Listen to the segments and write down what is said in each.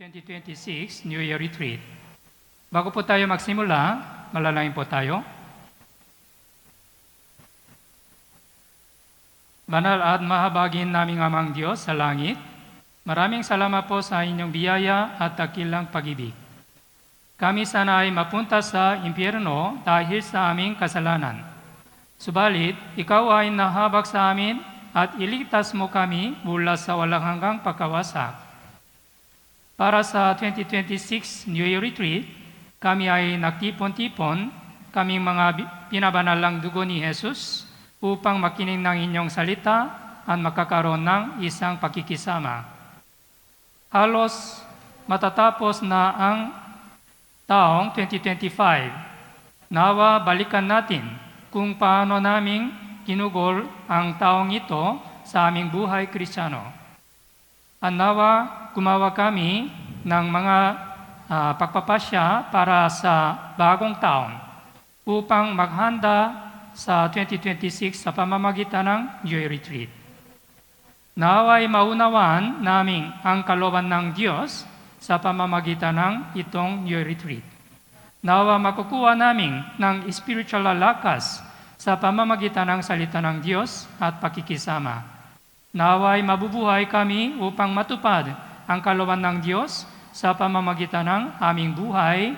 2026 New Year Retreat. Bago po tayo magsimula, malalangin po tayo. Banal at mahabagin naming amang Diyos sa langit, maraming salamat po sa inyong biyaya at dakilang pag-ibig. Kami sana ay mapunta sa impyerno dahil sa aming kasalanan. Subalit, ikaw ay nahabag sa amin at iligtas mo kami mula sa walang hanggang pagkawasak. Para sa 2026 New Year Retreat, kami ay nagtipon-tipon, kaming mga pinabanalang dugo ni Jesus upang makinig ng inyong salita at makakaroon ng isang pakikisama. Halos matatapos na ang taong 2025. Nawa balikan natin kung paano naming ginugol ang taong ito sa aming buhay Kristiyano. At nawa gumawa kami ng mga pagpapasya para sa bagong taon upang maghanda sa 2026 sa pamamagitan ng New Year Retreat. Naway maunawaan namin ang kalooban ng Diyos sa pamamagitan ng itong New Year Retreat. Nawa makukuha namin ng spiritual lakas sa pamamagitan ng salita ng Diyos at pakikisama. Naway mabubuhay kami upang matupad ang kalooban ng Diyos sa pamamagitan ng aming buhay.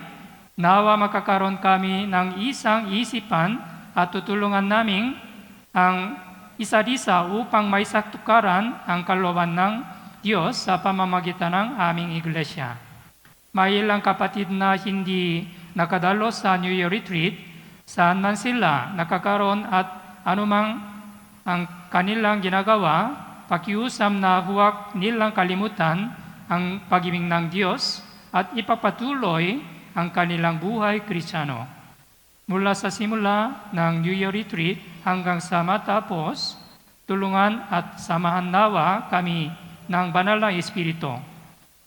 Nawa makakaroon kami ng isang isipan at tutulungan namin ang isa't isa upang maisaktukaran ang kalooban ng Diyos sa pamamagitan ng aming iglesia. May ilang kapatid na hindi nakadalo sa New Year Retreat, saan man sila nakakaroon at anumang ang kanilang ginagawa, pakiusap na huwag nilang kalimutan ang pag-ibig ng Diyos at ipapatuloy ang kanilang buhay Kristiyano. Mula sa simula ng New Year Retreat hanggang sa matapos, tulungan at samahan nawa kami ng banal na Espiritu.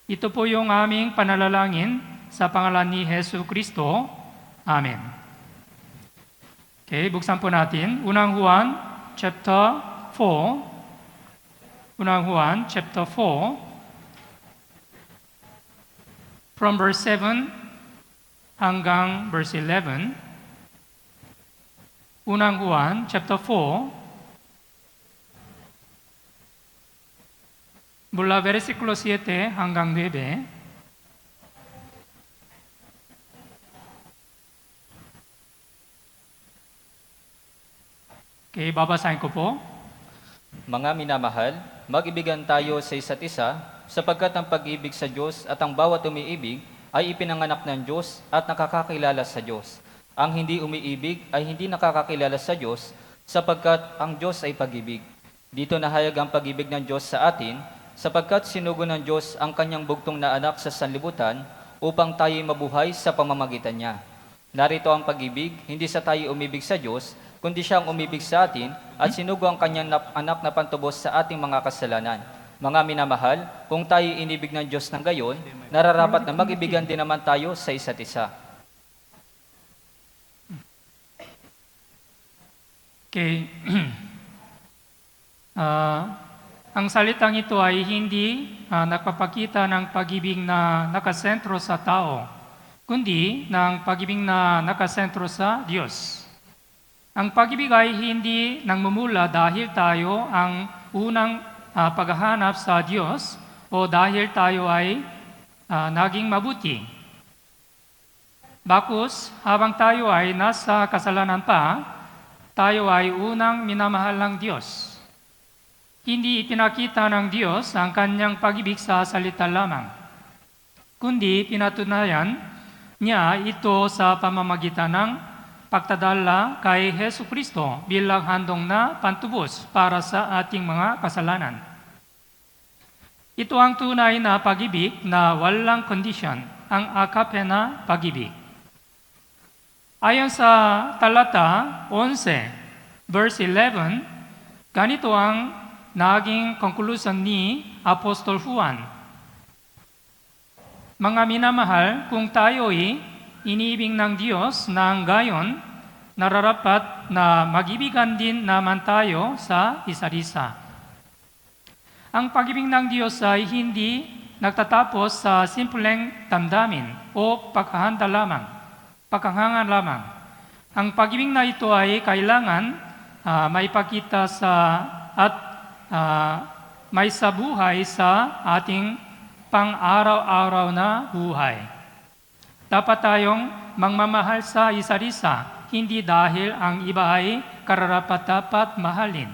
Ito po yung aming panalangin sa pangalan ni Hesus Kristo. Amen. Okay, buksan po natin. Unang Juan, chapter 4. Unang Juan, chapter 4, from verse 7 hanggang verse 11. Unang Juan, chapter 4, mula versikulo 7 hanggang 9. Okay, babasahin ko po. Mga minamahal, mag-ibigan tayo sa isa't isa, sapagkat ang pag-ibig sa Diyos at ang bawat umiibig ay ipinanganak ng Diyos at nakakakilala sa Diyos. Ang hindi umiibig ay hindi nakakakilala sa Diyos, sapagkat ang Diyos ay pag-ibig. Dito nahayag ang pag-ibig ng Diyos sa atin, sapagkat sinugo ng Diyos ang kanyang bugtong na anak sa sanlibutan upang tayo'y mabuhay sa pamamagitan niya. Narito ang pag-ibig, hindi sa tayo umibig sa Diyos, kundi siyang umibig sa atin at sinugo ang kanyang anak na pantubos sa ating mga kasalanan. Mga minamahal, kung tayo inibig ng Diyos ng gayon, nararapat na mag-ibigan din naman tayo sa isa't isa. Okay. Ang salitang ito ay hindi nagpapakita ng pag-ibig na nakasentro sa tao, kundi ng pag-ibig na nakasentro sa Diyos. Ang pag-ibig ay hindi nangmumula dahil tayo ang unang paghahanap sa Diyos o dahil tayo ay naging mabuti. Bakos, habang tayo ay nasa kasalanan pa, tayo ay unang minamahal ng Diyos. Hindi ipinakita ng Diyos ang kanyang pag-ibig sa salita lamang, kundi pinatunayan niya ito sa pamamagitan ng pagtadala kay Hesus Kristo bilang handog na pantubos para sa ating mga kasalanan. Ito ang tunay na pag-ibig na walang kondisyon, ang agape na pag-ibig. Ayon sa talata 11, verse 11, ganito ang naging conclusion ni Apostol Juan. Mga minamahal, kung tayo'y iniibig ng Diyos ng gayon, nararapat na mag-ibigan din naman tayo sa isa't isa. Ang pag-ibig ng Diyos ay hindi nagtatapos sa simpleng damdamin o paghahanda lamang, paghangangan lamang. Ang pag-ibig na ito ay kailangan maipakita sa at may sa buhay sa ating pang-araw-araw na buhay. Dapat tayong magmamahal sa isa't isa, hindi dahil ang iba ay kararapat-dapat mahalin,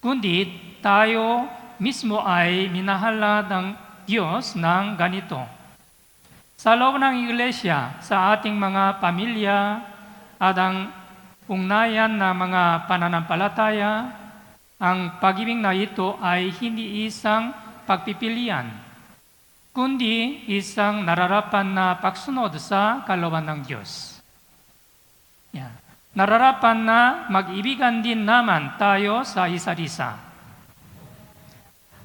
kundi tayo mismo ay minahal ng Diyos ng ganito. Sa loob ng iglesia, sa ating mga pamilya at ang ugnayan ng mga pananampalataya, ang pag-ibig na ito ay hindi isang pagpipilian, kundi isang nararapat na pagsunod sa kalooban ng Diyos. Yeah. Nararapat na mag-ibigan din naman tayo sa isa't isa.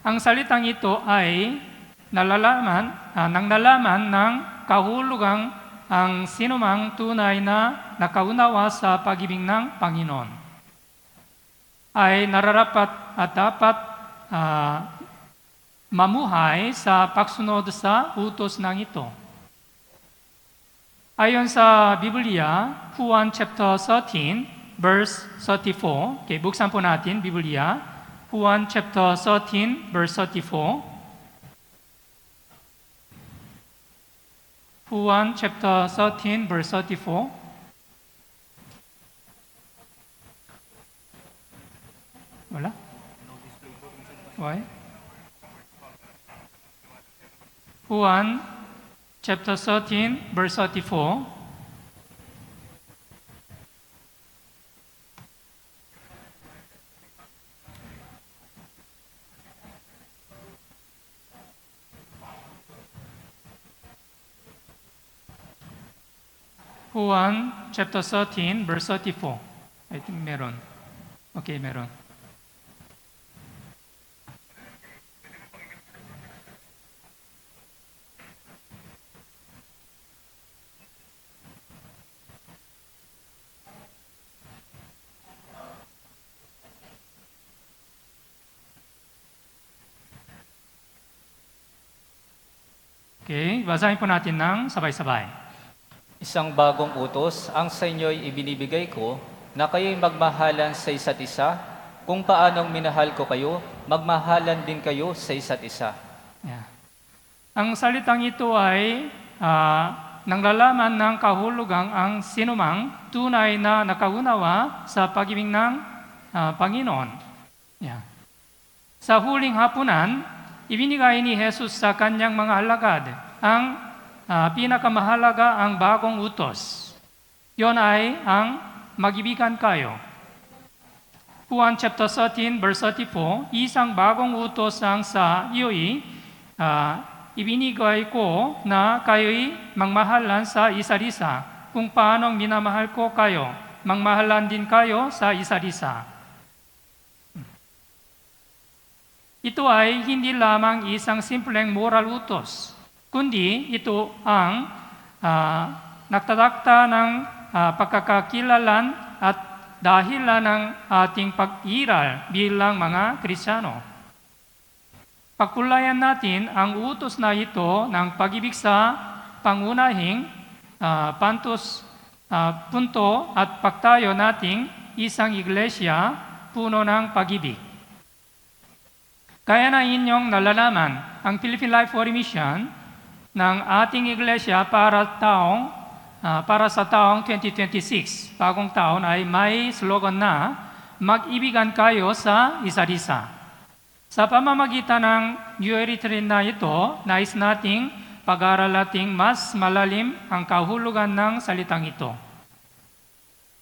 Ang salitang ito ay nalaman ng kahulugang ang sinumang tunay na nakaunawa sa pag-ibig ng Panginoon ay nararapat at dapat mamuhay sa pagsunod sa utos ng ito. Ayon sa Biblia, Juan chapter 13, verse 34. Okay, buksan po natin Biblia. Juan chapter 13, verse 34. Juan chapter 13, verse 34. Wala? Why? Juan chapter 13, verse 34. Juan chapter 13, verse 34. I think meron. Okay, meron. Okay, basahin po natin ng sabay-sabay. Isang bagong utos ang sa inyo'y ibinibigay ko, na kayo'y magmahalan sa isa't isa. Kung paanong minahal ko kayo, magmahalan din kayo sa isa't isa. Yeah. Ang salitang ito ay nanglalaman ng kahulugang ang sinumang tunay na nakaunawa sa pag-ibig ng Panginoon. Yeah. Sa huling hapunan, ibinigay ni Jesus sa kanyang mga alagad ang pinakamahalaga ang bagong utos. Yon ay ang mag-ibigan kayo. Juan chapter 13 verse 34, isang bagong utos ang sa iyo'y ibinigay ko na kayo'y magmahalan sa isa't isa. Kung paano minamahal ko kayo, magmahalan din kayo sa isa't isa. Ito ay hindi lamang isang simpleng moral utos, kundi ito ang nagtatakda ng pagkakakilalan at dahilan ng ating pag-iral bilang mga Kristiyano. Pagkulayan natin ang utos na ito ng pag-ibig sa pangunahing punto at pagtayo nating isang iglesia puno ng pag-ibig. Kaya na inyong nalalaman ang Philippine Life for Mission ng ating iglesia para sa taong 2026. Bagong taon ay may slogan na mag-ibigan kayo sa isa't isa. Sa pamamagitan ng New Retreat na ito, nais nating pag-aralating mas malalim ang kahulugan ng salitang ito.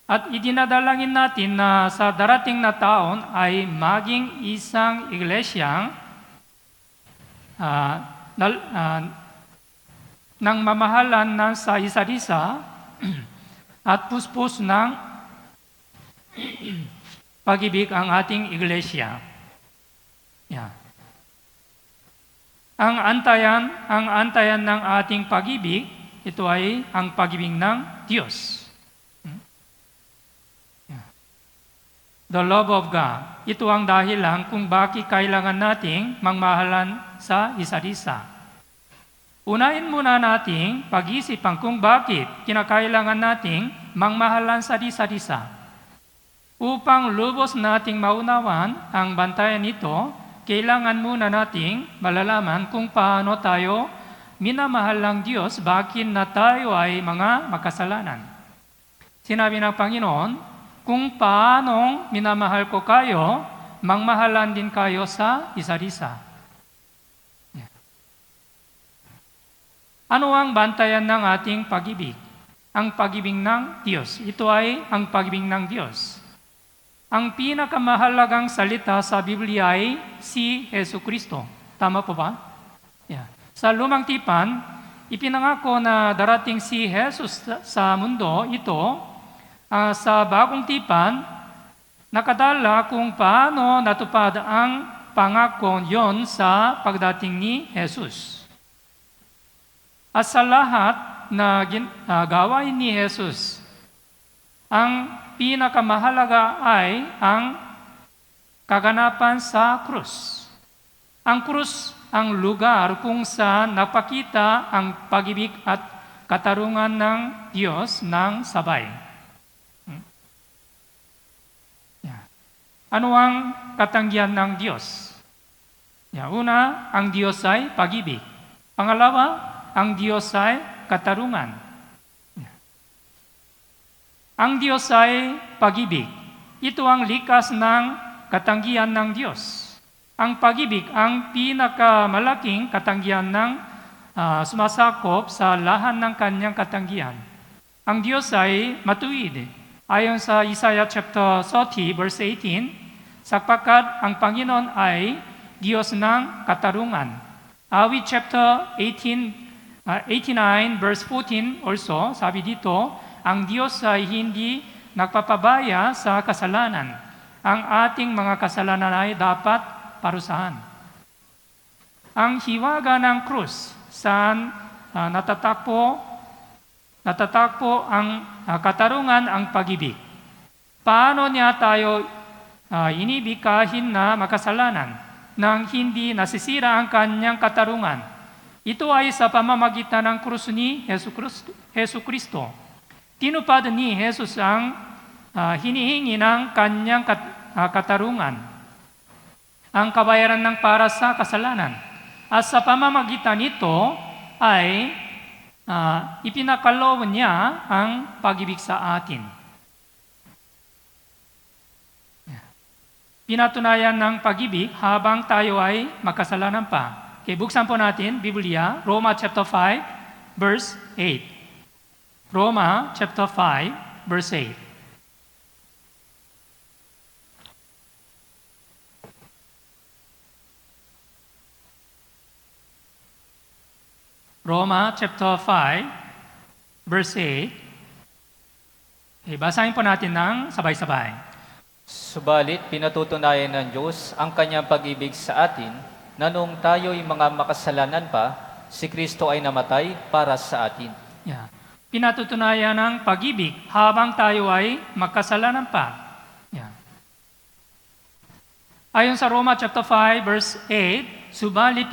At idinadalangin natin na sa darating na taon ay maging isang iglesyang ng mamahalan ng sa isa't isa at puspos ng pag-ibig ang ating iglesia. Yeah. Ang antayan ng ating pag-ibig, ito ay ang pag-ibig ng Diyos. The love of God. Ito ang dahilan kung bakit kailangan nating magmahalan sa isa't isa. Unahin muna nating pag-isipan kung bakit kinakailangan nating mangmahalan sa isa't isa. Upang lubos nating maunawan ang bantayan nito, kailangan muna nating malalaman kung paano tayo minamahal ng Diyos, bakit na tayo ay mga makasalanan. Sinabi ng Panginoon, kung paano minamahal ko kayo, mangmahalan din kayo sa isa't isa. Ano ang bantayan ng ating pag-ibig? Ang pag-ibig ng Diyos. Ito ay ang pag-ibig ng Diyos. Ang pinakamahalagang salita sa Biblia ay si Yesu Kristo. Tama po ba? Yeah. Sa Lumang Tipan, ipinangako na darating si Jesus sa mundo ito. Sa Bagong Tipan, nakadala kung paano natupad ang pangako yon sa pagdating ni Jesus. At sa lahat na gawain ni Jesus, ang pinakamahalaga ay ang kaganapan sa krus. Ang krus ang lugar kung saan napakita ang pag-ibig at katarungan ng Diyos ng sabay. Ano ang katanggihan ng Diyos? Una, ang Diyos ay pag-ibig. Pangalawa, ang Diyos ay katarungan. Ang Diyos ay pag-ibig. Ito ang likas ng katanggihan ng Diyos. Ang pag-ibig ang pinakamalaking katanggihan ng sumasakop sa lahat ng kanyang katanggihan. Ang Diyos ay matuwid. Ayon sa Isaiah chapter 30 verse 18, sapagkat ang Panginoon ay Diyos ng katarungan. Awit chapter 89 verse 14 also, sabi dito, ang Diyos ay hindi nagpapabaya sa kasalanan. Ang ating mga kasalanan ay dapat parusahan. Ang hiwaga ng krus, saan natatakpo ang katarungan, ang pag-ibig. Paano niya tayo inibig kahit na makasalanan nang hindi nasisira ang kanyang katarungan? Ito ay sa pamamagitan ng krus ni Yesu Kristo. Tinupad ni Jesus ang hinihingi ng kanyang katarungan, ang kabayaran ng para sa kasalanan. At sa pamamagitan nito ay ipinakaloob niya ang pag-ibig sa atin. Pinatunayan ng pag-ibig habang tayo ay makasalanan pa. Okay, buksan po natin Biblia, Roma chapter 5 verse 8. Roma chapter 5 verse 8. Roma chapter 5 verse 8. Okay, basahin po natin ng sabay-sabay. Subalit pinatutunayan ng Diyos ang kanyang pag-ibig sa atin na noong tayo'y mga makasalanan pa, si Kristo ay namatay para sa atin. Yeah. Pinatutunayan ng pag-ibig habang tayo ay makasalanan pa. Yeah. Ayon sa Roma chapter 5 verse 8, subalit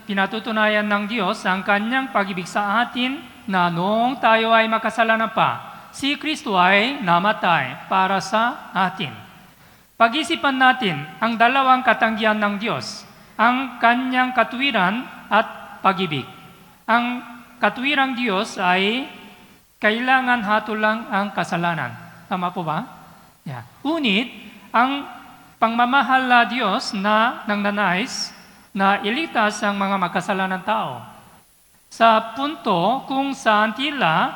pinatutunayan ng Diyos ang kanyang pag-ibig sa atin na noong tayo ay makasalanan pa, si Kristo ay namatay para sa atin. Pag-isipan natin ang dalawang katanggihan ng Diyos, ang kanyang katuwiran at pag-ibig. Ang katuwirang Diyos ay kailangan hatulang ang kasalanan. Tama po ba? Yeah. Ngunit, ang pangmamahal na Diyos na nangnanais na iligtas ang mga makasalanan tao. Sa punto kung saan tila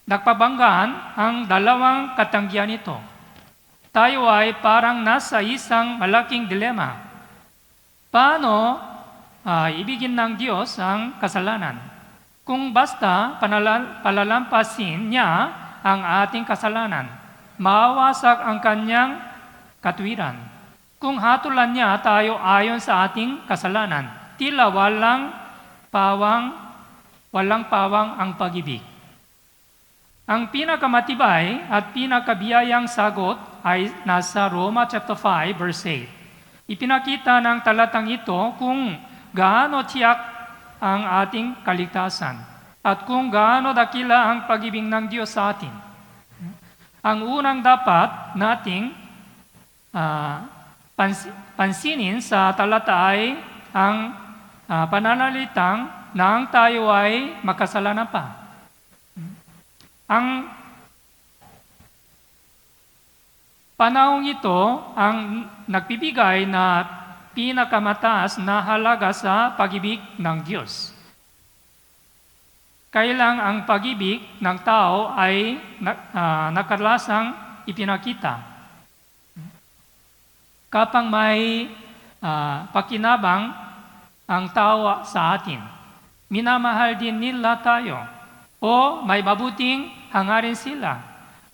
nagpabanggaan ang dalawang katanggihan nito. Tayo ay parang nasa isang malaking dilema. Paano ibigin ng Diyos ang kasalanan? Kung basta palalampasin niya ang ating kasalanan, mawawasak ang kanyang katuwiran. Kung hatulan niya tayo ayon sa ating kasalanan, tila walang pawang ang pag-ibig. Ang pinakamatibay at pinakabiyayang sagot ay nasa Roma chapter 5 verse 8. Ipinakita ng talatang ito kung gaano tiyak ang ating kaligtasan at kung gaano dakila ang pag-ibig ng Diyos sa atin. Ang unang dapat nating pansinin sa talata ay ang pananalitang nang tayo ay makasalanan pa. Ang panahong ito ang nagbibigay na pinakamataas na halaga sa pag-ibig ng Diyos. Kailang ang pag-ibig ng tao ay nakalasang ipinakita. Kapag may pakinabang ang tao sa atin, minamahal din nila tayo o may mabuting hangarin sila.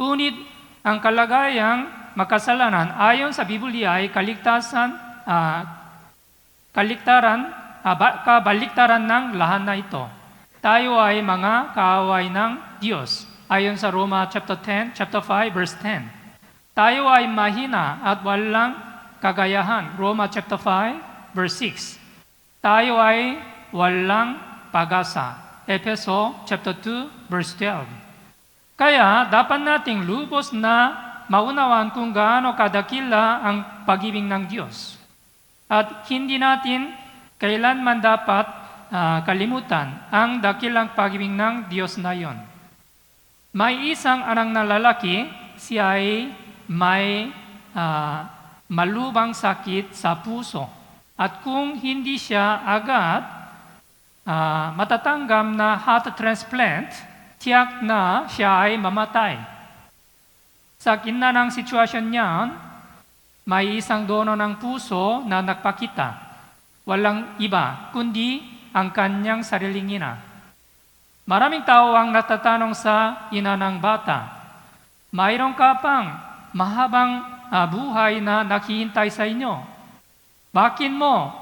Ngunit ang kalagayang makasalanan ayon sa Biblia ay kabaliktaran ng lahat na ito. Tayo ay mga kaaway ng Diyos ayon sa Roma chapter 5 verse 10. Tayo ay mahina at walang kagayahan, Roma chapter 5 verse 6. Tayo ay walang pag-asa, Efeso chapter 2 verse 12. Kaya dapat nating lubos na maunawaan kung gaano kadakila ang pag-ibig ng Diyos. At hindi natin kailanman dapat kalimutan ang dakilang pag-ibig ng Diyos na yon. May isang anak na lalaki, siya ay may malubhang sakit sa puso. At kung hindi siya agad matatanggap na heart transplant, tiyak na siya ay mamatay. Sa gitna ng sitwasyon niyan, may isang dono ng puso na nagpakita. Walang iba, kundi ang kanyang sariling ina. Maraming tao ang natatanong sa ina ng bata, mayroon ka pang mahabang buhay na naghihintay sa inyo. Bakit mo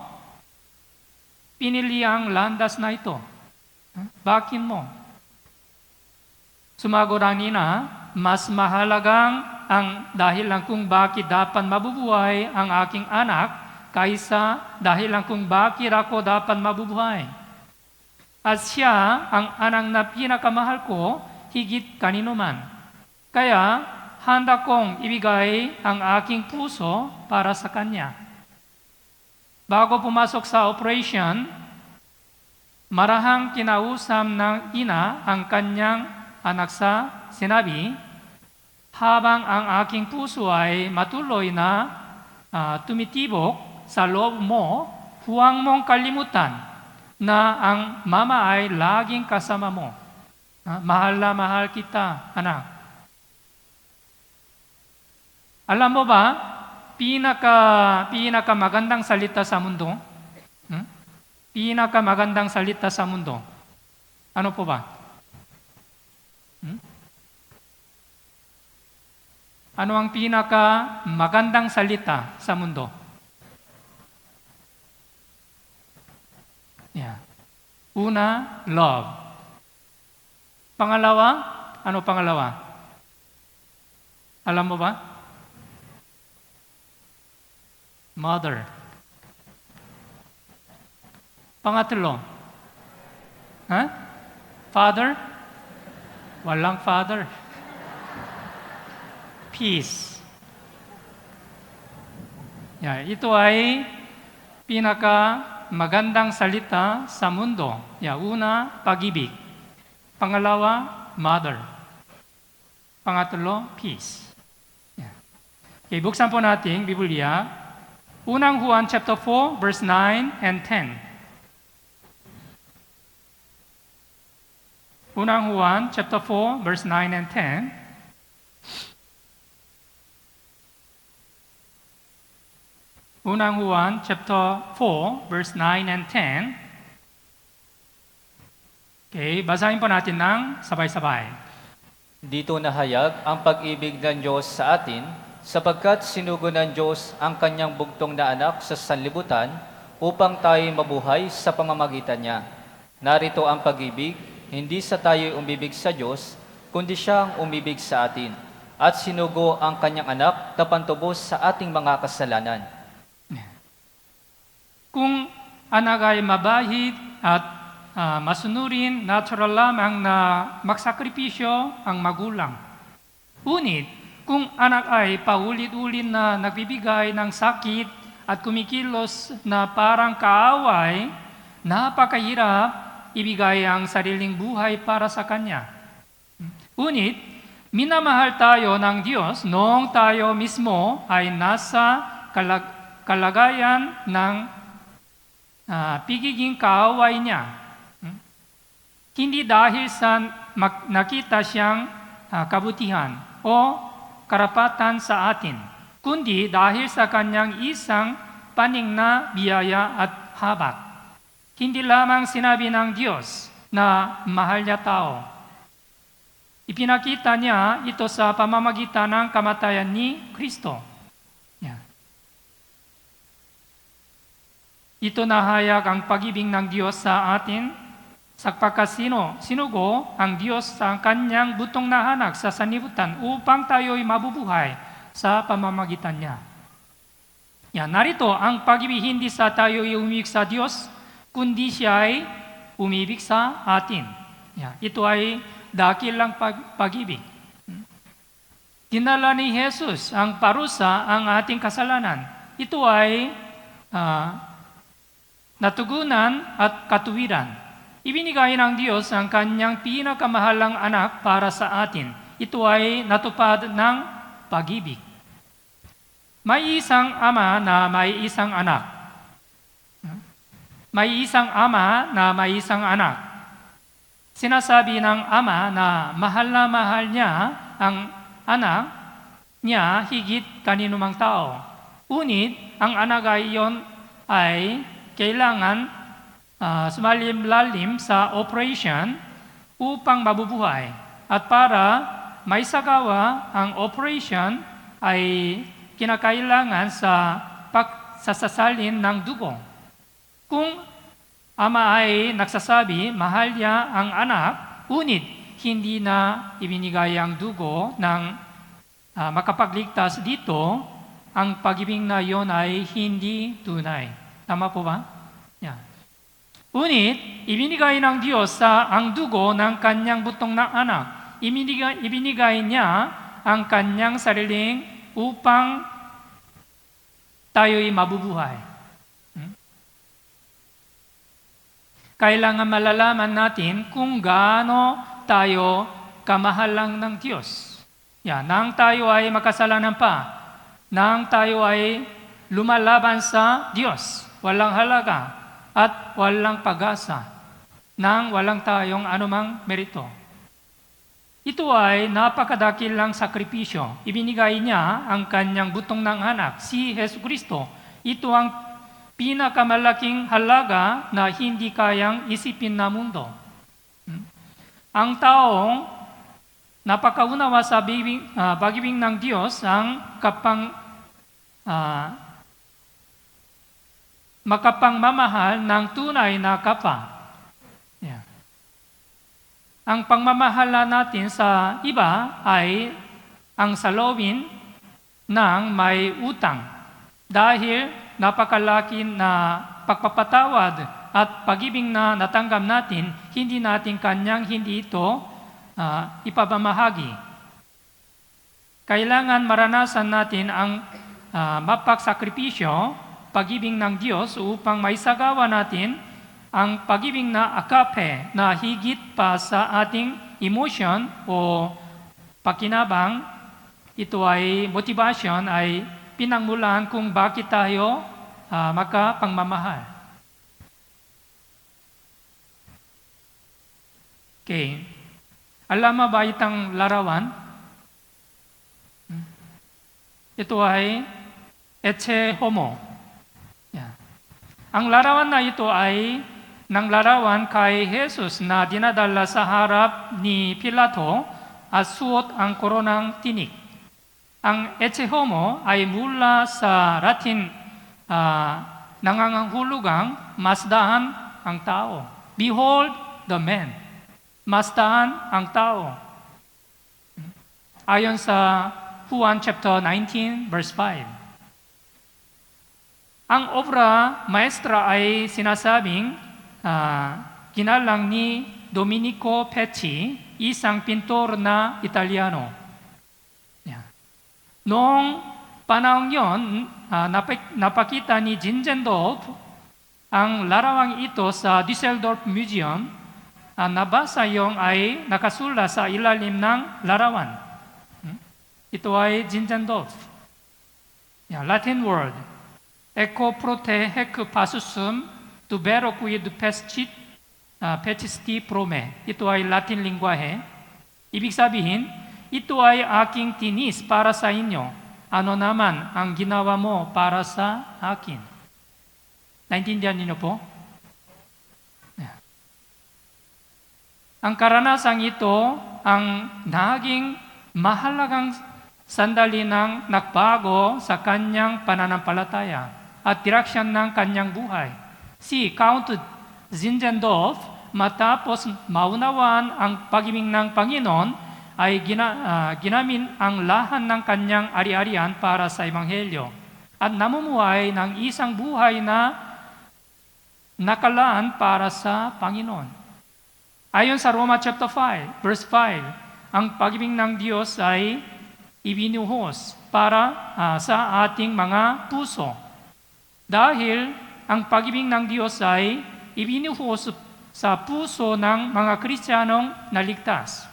pinili ang landas na ito? Bakit mo? Sumagot ang ina, mas mahalagang ang dahilan kung bakit dapat mabubuhay ang aking anak kaysa dahilan kung bakit ako dapat mabubuhay. At siya ang anak na pinakamahal ko higit kanino man. Kaya handa kong ibigay ang aking puso para sa kanya. Bago pumasok sa operation, marahang kinausap ng ina ang kanyang anak sa sinabi, habang ang aking puso ay matuloy na tumitibok sa loob mo, huwag mong kalimutan na ang mama ay laging kasama mo. Mahal na mahal kita, anak. Alam mo ba, pinakamagandang salita sa mundo? Pinakamagandang salita sa mundo. Ano po ba? Ano ang pinakamagandang salita sa mundo? Yeah. Una, love. Pangalawa, ano pangalawa? Alam mo ba? Mother. Pangatlo, Father? Walang father. Peace. Yeah, ito ay pinakamagandang salita sa mundo. Yeah, una, pag-ibig. Pangalawa, mother. Pangatlo, peace. Yeah. Okay, buksan po natin Biblia. Unang Juan chapter 4, verse 9 and 10. Unang Juan chapter 4, verse 9 and 10. Unang Juan chapter 4, verse 9 and 10. Okay, basahin po natin ng sabay-sabay. Dito nahayag ang pag-ibig ng Diyos sa atin, sapagkat sinugo ng Diyos ang kanyang bugtong na anak sa sanlibutan upang tayo mabuhay sa pamamagitan niya. Narito ang pag-ibig, hindi sa tayo umibig sa Diyos, kundi siya ang umibig sa atin, at sinugo ang kanyang anak na pantubos sa ating mga kasalanan. Kung anak ay mabait at masunurin, natural lamang na magsakripisyo ang magulang. Ngunit, kung anak ay paulit-ulit na nagbibigay ng sakit at kumikilos na parang kaaway, napakahirap ibigay ang sariling buhay para sa kanya. Ngunit, minamahal tayo ng Diyos noong tayo mismo ay nasa kalagayan ng pigiging kaaway niya. Hindi dahil sa nakita siyang kabutihan o karapatan sa atin, kundi dahil sa kanyang isang paning na biyaya at habag. Hindi lamang sinabi ng Diyos na mahal niya tao. Ipinakita niya ito sa pamamagitan ng kamatayan ni Kristo. Ito nahayag ang pag-ibig ng Diyos sa atin, sapagkat sinugo ang Diyos sa kanyang butong na anak sa sanlibutan upang tayo'y mabubuhay sa pamamagitan niya. Narito ang pag-ibig hindi sa tayo'y umibig sa Diyos, kundi siya ay umibig sa atin. Ito ay dakilang pag-ibig. Dinala ni Jesus ang parusa ang ating kasalanan. Ito ay natugunan at katuwiran. Ibinigay ng Diyos ang kanyang pinakamahalang anak para sa atin. Ito ay natupad ng pag-ibig. May isang ama na may isang anak. May isang ama na may isang anak. Sinasabi ng ama na mahal niya ang anak niya higit kaninumang tao. Ngunit ang anak ay iyon ay kailangan sumalim-lalim sa operation upang mabubuhay. At para maisagawa ang operation ay kinakailangan sa pagsasalin ng dugo. Kung ama ay nagsasabi, mahal niya ang anak, ngunit hindi na ibinigay ang dugo ng makapagligtas dito, ang pag-ibig na iyon ay hindi tunay. Tama po ba? Ngunit, ibinigay ng Diyos ang dugo ng kanyang butong na anak. Ibinigay niya ang kanyang sariling upang tayo'y mabubuhay. Kailangan malalaman natin kung gaano tayo kamahalang ng Diyos. Nang tayo ay makasalanan pa, nang tayo ay lumalaban sa Diyos, walang halaga at walang pag-asa, nang walang tayong anumang merito. Ito ay napakadakilang sakripisyo. Ibinigay niya ang kanyang butong ng anak, si Hesus Kristo. Ito ang pinakamalaking halaga na hindi kayang isipin ng mundo. Ang taong napakaunawa sa pag-ibig ng Diyos ang makapangmamahal ng tunay na kapwa. Ang pangmamahala natin sa iba ay ang salawin ng may utang. Dahil napakalaki na pagpapatawad at pag-ibig na natanggap natin, hindi natin kanyang hindi ito ipamamahagi. Kailangan maranasan natin ang mapagsakripisyo, pag-ibig ng Diyos upang maisagawa natin ang pag-ibig na akape na higit pa sa ating emotion o pakinabang. Ito ay motivation, ay pinangmulan kung bakit tayo magkapangmamahal. Okay. Alam mo ba itang larawan? Ito ay Ecce Homo. Ang larawan na ito ay ng larawan kay Jesus na dinadala sa harap ni Pilato at suot ang koronang tinik. Ang Ecce Homo ay mula sa Latin nangangahulugang masdahan ang tao. Behold the man. Masdahan ang tao. Ayon sa Juan chapter 19 verse 5. Ang obra maestra ay sinasabing ginalang ni Domenico Pecci, isang pintor na Italiano. Yeah. Noong panahon yon, napakita ni Zinzendorf ang larawang ito sa Düsseldorf Museum. Nabasa yung ay nakasulat sa ilalim ng larawan. Ito ay Zinzendorf. Yeah, Latin word. Eco prote hec passusum tubero quid pecisti prome. Ito ay Latin lingwahe. Ibig sabihin, ito ay aking tinis para sa inyo. Ano naman ang ginawa mo para sa akin? Naintindihan niyo po? Yeah. Ang karanasang ito ang naging mahalagang sandali ng nagbago sa kanyang pananampalataya at direksyon ng kanyang buhay. Si Count Zinzendorf, matapos maunawan ang pag-ibig ng Panginoon, ay ginamin ang lahat ng kanyang ari-arian para sa Ebanghelyo at namumuhay ng isang buhay na nakalaan para sa Panginoon. Ayon sa Roma chapter 5, verse 5, ang pag-ibig ng Diyos ay ibinuhos para sa ating mga puso. Dahil ang pag-ibig ng Diyos ay ibinuhos sa puso ng mga Kristiyanong naligtas.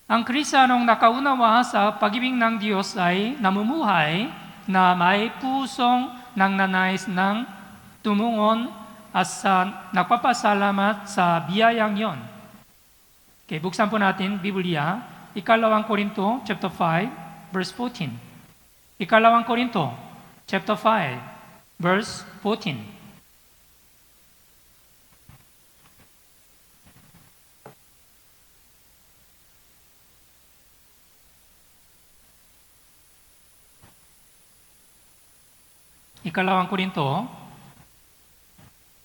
Ang Kristiyanong nakaunawa sa pag-ibig ng Diyos ay namumuhay na may pusong nagnanais ng tumungon at nagpapasalamat sa biyayang yon. Okay, buksan po natin Biblia, Ikalawang Korinto, chapter 5, verse 14. Ikalawang Korinto, chapter 5, verse 14. Ikalawang Korinto,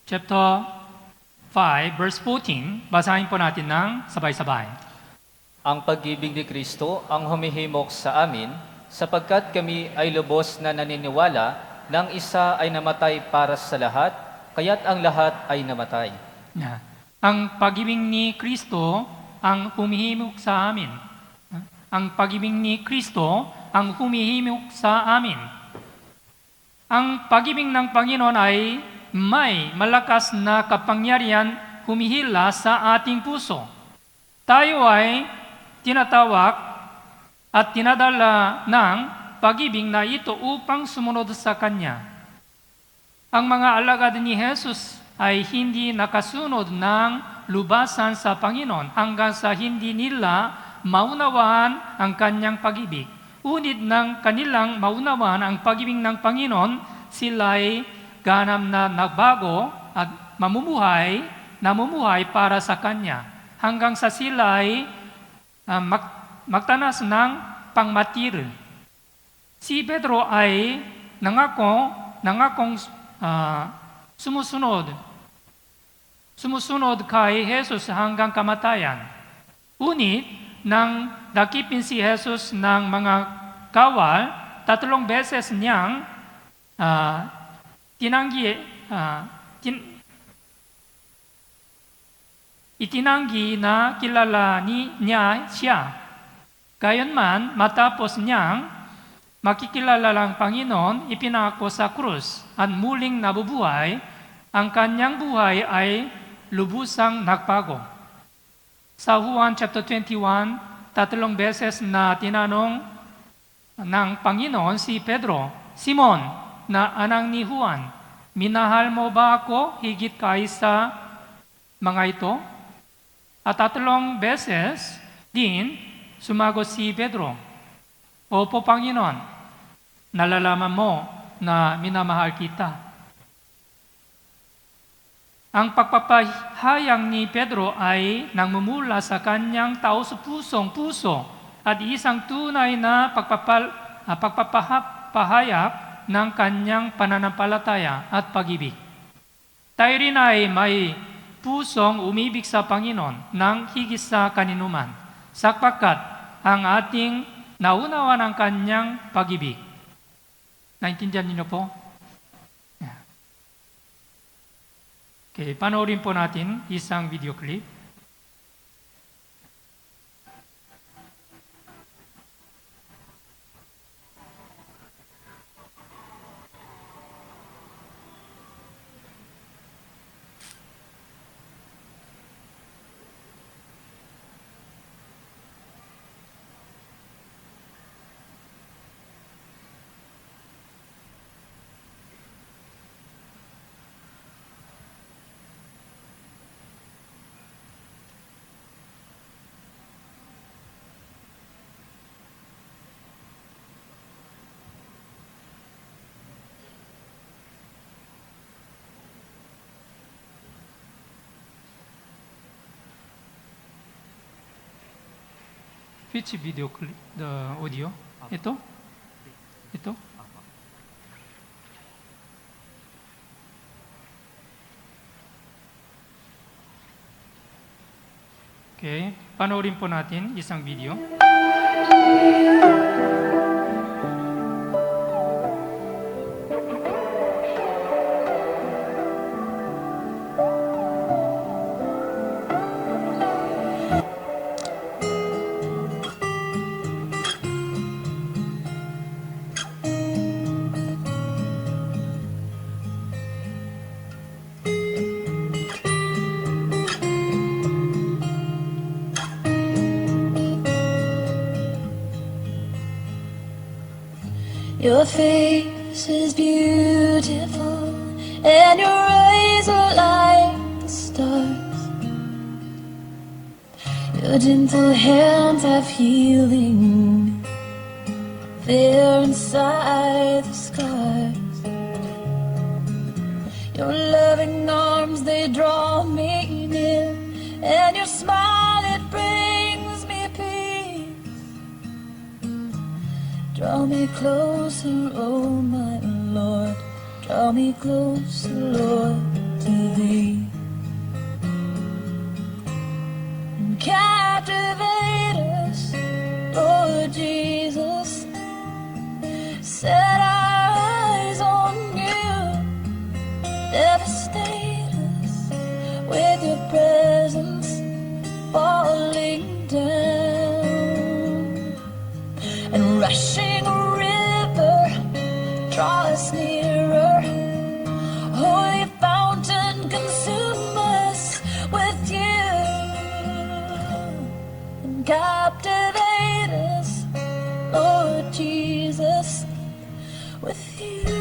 chapter 5, verse 14. Basahin po natin ng sabay-sabay. Ang pag-ibig ni Kristo ang humihimok sa amin, sapagkat kami ay lubos na naniniwala na ang isa ay namatay para sa lahat, kaya't ang lahat ay namatay. Ang pag-ibig ni Kristo ang humihimok sa amin. Ang pag-ibig ni Kristo ang humihimok sa amin. Ang pag-ibig ng Panginoon ay may malakas na kapangyarihan humihila sa ating puso. Tayo ay tinatawag at tinadala ng pag-ibig na ito upang sumunod sa Kanya. Ang mga alagad ni Jesus ay hindi nakasunod ng lubasan sa Panginoon hanggang sa hindi nila maunawaan ang Kanyang pag-ibig. Unit ng kanilang maunawaan ang pag-ibig ng Panginoon, sila ay ganap na nagbago at namumuhay para sa Kanya hanggang sa sila ay magtanas ng pangmatir. Si Pedro ay nangakong sumusunod kay Jesus hanggang kamatayan. Unit, nang dakipin si Jesus ng mga kawal, 3 beses niyang itinanggi na kilala niya siya. Gayunman, matapos niyang makikilala ng Panginoon, ipinako sa krus at muling nabubuhay, ang kanyang buhay ay lubusang nagbago. Sa Juan chapter 21, 3 beses na tinanong ng Panginoon si Pedro, Simon, na anak ni Juan, minahal mo ba ako higit kaysa mga ito? At 3 beses din sumagot si Pedro, Opo, Panginoon, nalalaman mo na minamahal kita. Ang pagpapahayag ni Pedro ay nangmumula sa kanyang taos-pusong puso at isang tunay na pagpapahayag ng kanyang pananampalataya at pag-ibig. Tayo rin ay may pusong umibig sa Panginoon ng higit sa kaninuman, sapagkat ang ating naunawa ng kanyang pag-ibig. Naintindihan niyo po? Okay, panoorin po natin isang video clip. Which video clip? The audio? Ito? Ito? Okay, panoorin po natin isang video. Your face is beautiful, and your eyes are like the stars. Your gentle hands have healing there inside the scars. Your loving arms, they draw me near, and your smile, it brings me peace. Draw me closer, oh my Lord, draw me closer, Lord, to Thee. And captivate us, Lord Jesus, set our eyes on You, devastate us with Your presence falling down. And rushing river, draw us nearer. Holy fountain, consume us with You. And captivate us, Lord Jesus, with You.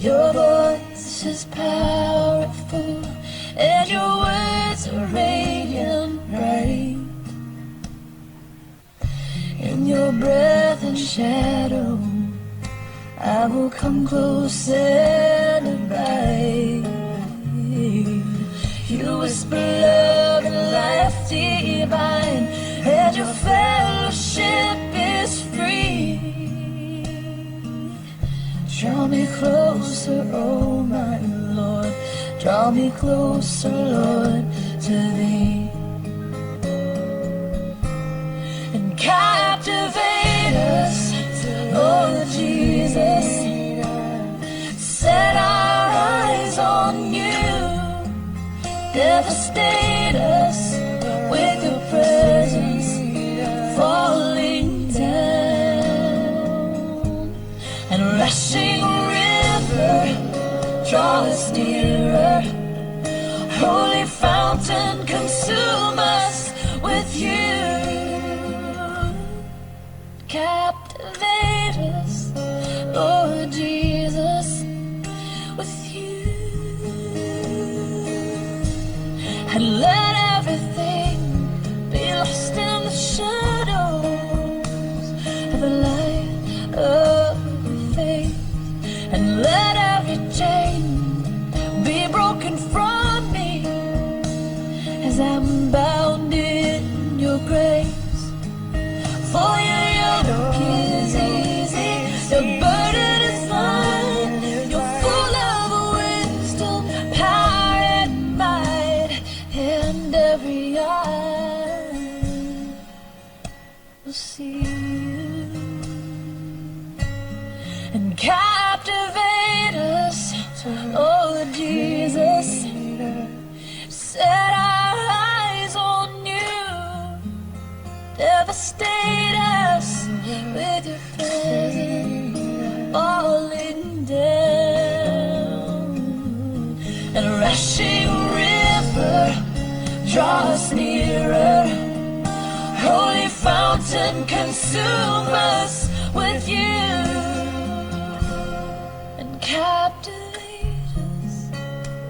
Your voice is powerful, and Your words are radiant bright. In Your breath and shadow, I will come close and abide. You whisper love and life divine, and Your fellowship is free. Draw me closer, oh my Lord, draw me closer, Lord, to Thee. And captivate us, Lord Jesus, set our eyes on You, devastate us with Your presence falling down. And rushing river, draw us nearer. Holy fountain, consume us with You. Captivate us, Lord Jesus, with You. And let everything be lost in the shadows of the light of faith. And let every chain be broken from me as I'm bound in Your grace. For Your yoke is easy, Your burden is light. You're full of wisdom, power and might, and every eye will see you and captivate us. Oh, Jesus, set our eyes on you, devastate us with your presence, falling down, and a rushing river, draw us nearer. Holy fountain, consume us with you and captivate us,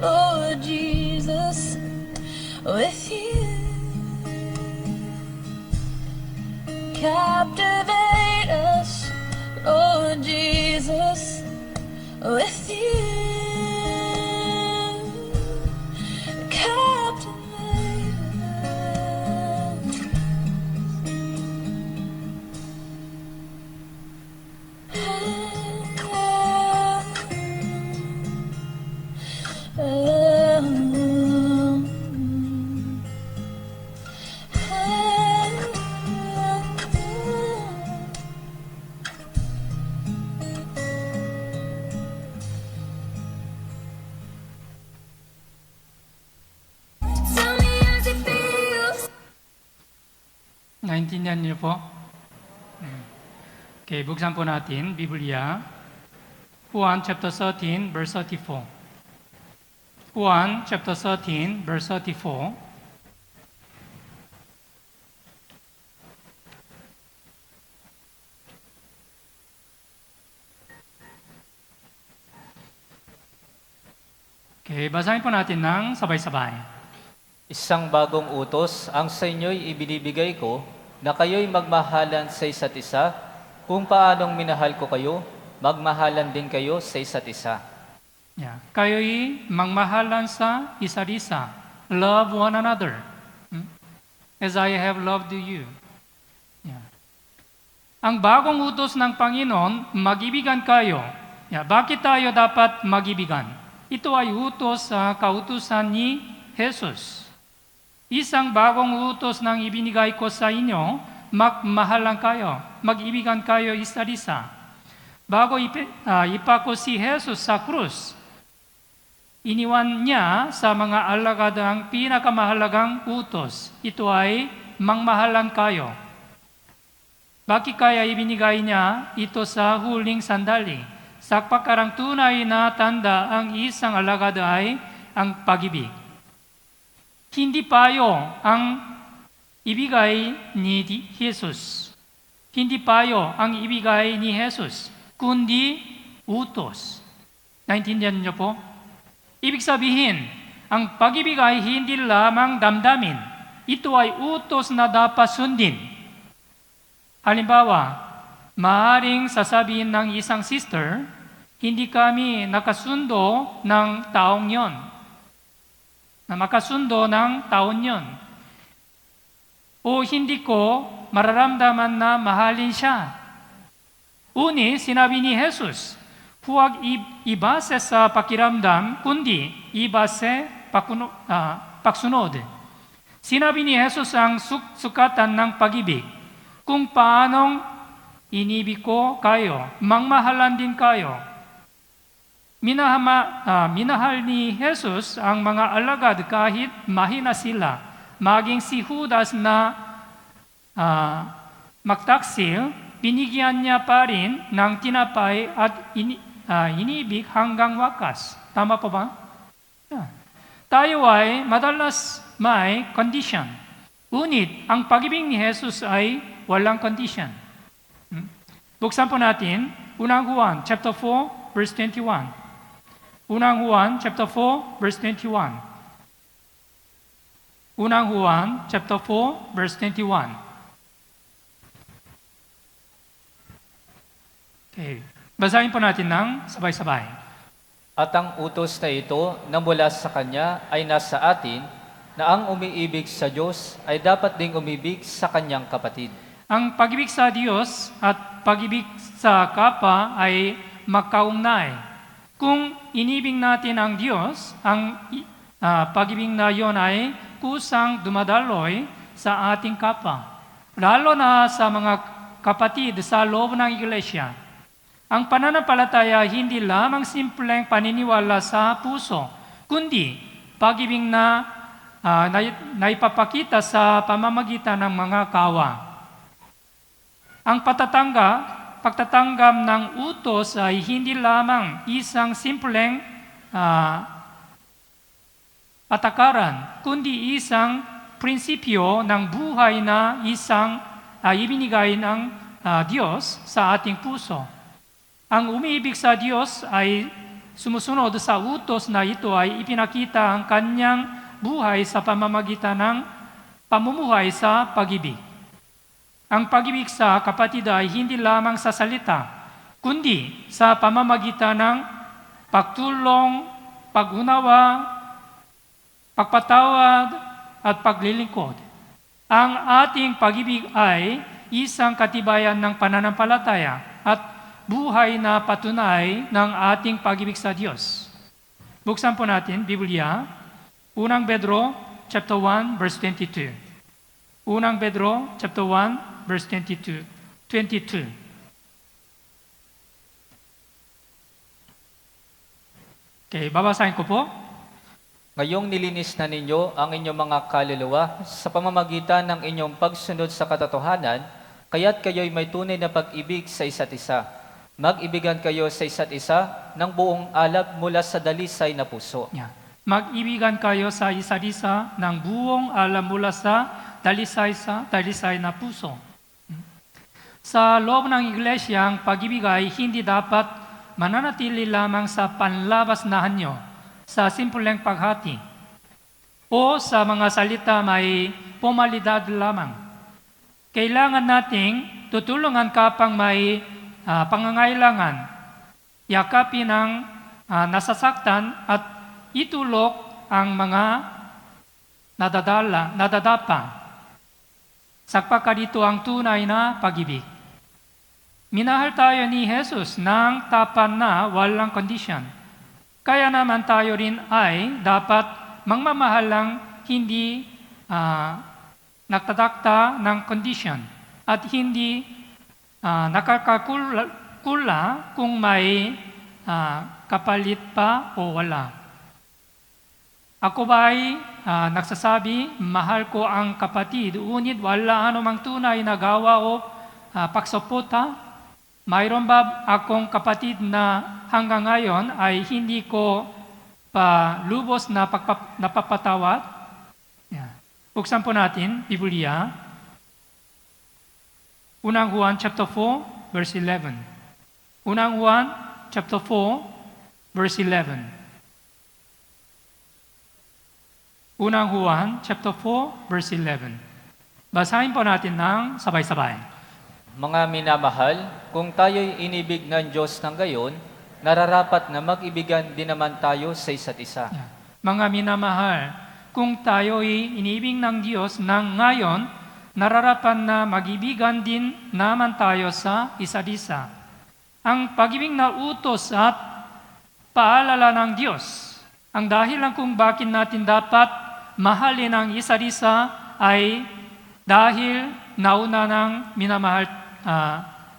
Lord Jesus, with you. Captivate us, Lord Jesus, with you. Captivate us. Tell me as it feels. Naintindihan niyo po? Okay, buksan po natin, Biblia. Juan chapter 13, verse 34. Juan chapter 13, verse 34. Okay, basahin po natin ng sabay-sabay. Isang bagong utos ang sa inyo'y ibinibigay ko, na kayo'y magmahalan sa isa't isa. Kung paanong minahal ko kayo, magmahalan din kayo sa isa't isa. Yeah. Kayo'y mangmahalan sa isa't isa. Love one another. As I have loved you. Yeah. Ang bagong utos ng Panginoon, mag-ibigan kayo. Yeah. Bakit tayo dapat mag-ibigan? Ito ay utos sa kautusan ni Jesus. Isang bagong utos nang ibinigay ko sa inyo, magmahalan kayo, mag-ibigan kayo isa't isa. Bago ipako si Jesus sa krus, iniwan niya sa mga alagad ang pinakamahalagang utos. Ito ay mangmahalan kayo. Bakit kaya ibinigay niya ito sa huling sandali? Sa pagkarang tunay na tanda ang isang alagad ay ang pag-ibig. Hindi payo ang ibigay ni Jesus. Hindi payo ang ibigay ni Jesus, kundi utos. Naintindihan niyo po? Ibig sabihin, ang pag-ibig ay hindi lamang damdamin. Ito ay utos na dapat sundin. Halimbawa, maaaring sasabihin ng isang sister, hindi kami nakasundo ng taong yon. Na makasundo ng taon yon. O hindi ko mararamdaman na mahalin siya. Uni, sinabi ni Jesus, huwag ibase sa pakiramdam, kundi ibase pagsunod. Sinabi ni Jesus ang sukatan ng pag-ibig. Kung paanong inibig ko kayo, mangmahalan din kayo. Minahal ni Jesus ang mga alagad kahit mahina sila. Maging si Judas na magtaksil, binigyan niya pa rin ng tinapay at inibig hanggang wakas. Tama po ba? Yeah. Tayo ay madalas may condition. Ngunit ang pag-ibig ni Jesus ay walang condition. Buksan po natin, Unang Juan, chapter 4, verse 21. Unang Juan, chapter 4, verse 21. Unang Juan, chapter 4, verse 21. Okay. Basahin po natin ng sabay-sabay. At ang utos na ito na mula sa Kanya ay nasa atin, na ang umiibig sa Diyos ay dapat ding umibig sa kanyang kapatid. Ang pag-ibig sa Diyos at pag-ibig sa kapwa ay magkaugnay. Kung inibig natin ang Diyos, ang pag-ibig na yon ay kusang dumadaloy sa ating kapwa. lalo na sa mga kapatid sa loob ng iglesia. Ang pananampalataya hindi lamang simpleng paniniwala sa puso, kundi pag-ibig na naipapakita sa pamamagitan ng mga gawa. Ang pagtatanggap ng utos ay hindi lamang isang simpleng patakaran, kundi isang prinsipyo ng buhay na ibinigay ng Diyos sa ating puso. Ang umiibig sa Diyos ay sumusunod sa utos na ito ay ipinakita ang kanyang buhay sa pamamagitan ng pamumuhay sa pag-ibig. Ang pag-ibig sa kapatid ay hindi lamang sa salita, kundi sa pamamagitan ng pagtulong, pag-unawa, pagpatawad, at paglilingkod. Ang ating pag-ibig ay isang katibayan ng pananampalataya at buhay na patunay ng ating pag-ibig sa Diyos. Buksan po natin Biblia, 1 Pedro chapter 1 verse 22. 1 Pedro chapter 1 verse 22. Okay, babasahin ko po. Ngayong nilinis na ninyo ang inyong mga kaluluwa sa pamamagitan ng inyong pagsunod sa katotohanan, kaya't kayo'y may tunay na pag-ibig sa isa't isa. Mag-ibigan kayo sa isa't isa ng buong alab mula sa dalisay na puso. Yeah. Mag-ibigan kayo sa isa't isa ng buong alam mula sa dalisay na puso. Sa loob ng iglesia, ang pag-ibig ay hindi dapat mananatili lamang sa panlabas na anyo, sa simpleng paghati, o sa mga salita may formalidad lamang. Kailangan nating tutulungan kapang may pangangailangan, yakapin ang nasasaktan at itulok ang mga nadadapa. Sagpaka dito ang tunay na pag-ibig. Minahal tayo ni Jesus ng tapan na walang kondisyon. Kaya naman tayo rin ay dapat magmamahal lang hindi nagtadakta ng kondisyon at hindi nakakakula kung may kapalit pa o wala. Ako ba ay nagsasabi, mahal ko ang kapatid, ngunit wala anumang tunay na gawa o pagsuporta? Mayroon ba akong kapatid na hanggang ngayon ay hindi ko pa lubos na napapatawad? Yeah. Buksan po natin, Biblia. 1 Juan chapter 4, verse 11. 1 Juan chapter 4, verse 11. 1 Juan chapter 4, verse 11. Basahin po natin ng sabay-sabay. Mga minamahal, kung tayo'y inibig ng Diyos ng gayon, nararapat na mag-ibigan din naman tayo sa isa't isa. Yeah. Mga minamahal, kung tayo'y inibig ng Diyos ng ngayon, nararapat na mag-ibigan din naman tayo sa isa't isa. Ang pag-ibig na utos at paalala ng Diyos, ang dahilan kung bakit natin dapat mahalin ang isa't isa ay dahil nauna ng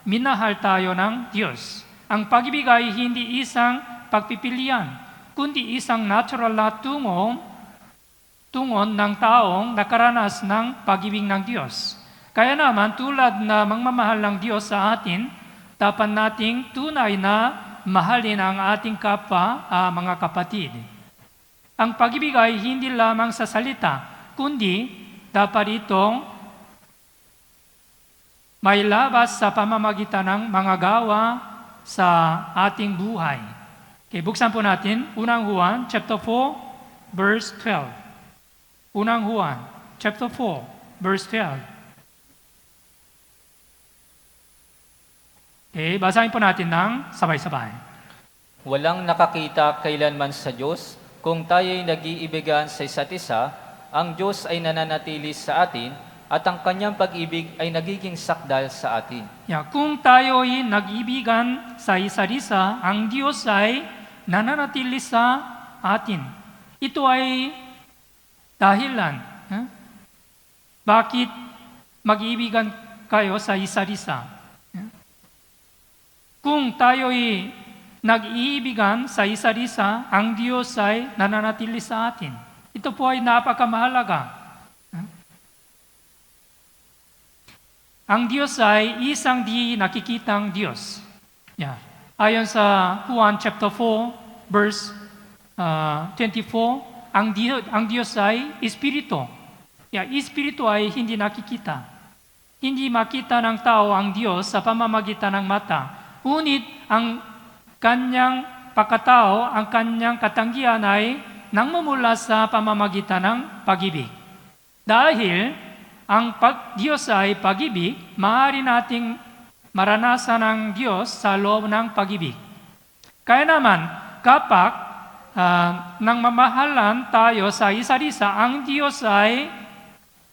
minahal tayo ng Diyos. Ang pag-ibig ay hindi isang pagpipilian, kundi isang natural na tungon ng taong nakaranas ng pag-ibig ng Diyos. Kaya naman, tulad na magmamahal ng Diyos sa atin, dapat nating tunay na mahalin ang ating kapwa, mga kapatid. Ang pag-ibig ay hindi lamang sa salita, kundi dapat itong may labas sa pamamagitan ng mga gawa sa ating buhay. Okay, buksan po natin 1 Juan chapter 4 verse 12. 1 Juan chapter 4 verse 12. Okay, basahin po natin ng sabay-sabay. Walang nakakita kailanman sa Diyos, kung tayo'y nag-iibigan sa isa't isa, ang Diyos ay nananatili sa atin, at ang kanyang pag-ibig ay nagiging sakdal sa atin. Yeah, kung tayo'y nag-ibigan sa isa't isa, ang Diyos ay nananatili sa atin. Ito ay dahilan. Bakit mag-iibigan kayo sa isa't isa. Kung tayo'y nag-iibigan sa isa't isa, ang Diyos ay nananatili sa atin. Ito po ay napakamahalaga. Ang Diyos ay isang di nakikitang Diyos. Ayon sa Juan chapter 4, verse 24, ang Diyos ay Espiritu. Espiritu ay hindi nakikita. Hindi makita ng tao ang Diyos sa pamamagitan ng mata. Ngunit ang kanyang pagkatao, ang kanyang katanggihan ay nangmumula sa pamamagitan ng pag-ibig. Dahil ang Diyos ay pag-ibig, maaari nating maranasan ang Diyos sa loob ng pag-ibig. Kaya naman, kapag nangmamahalan tayo sa isa't isa, ang Diyos ay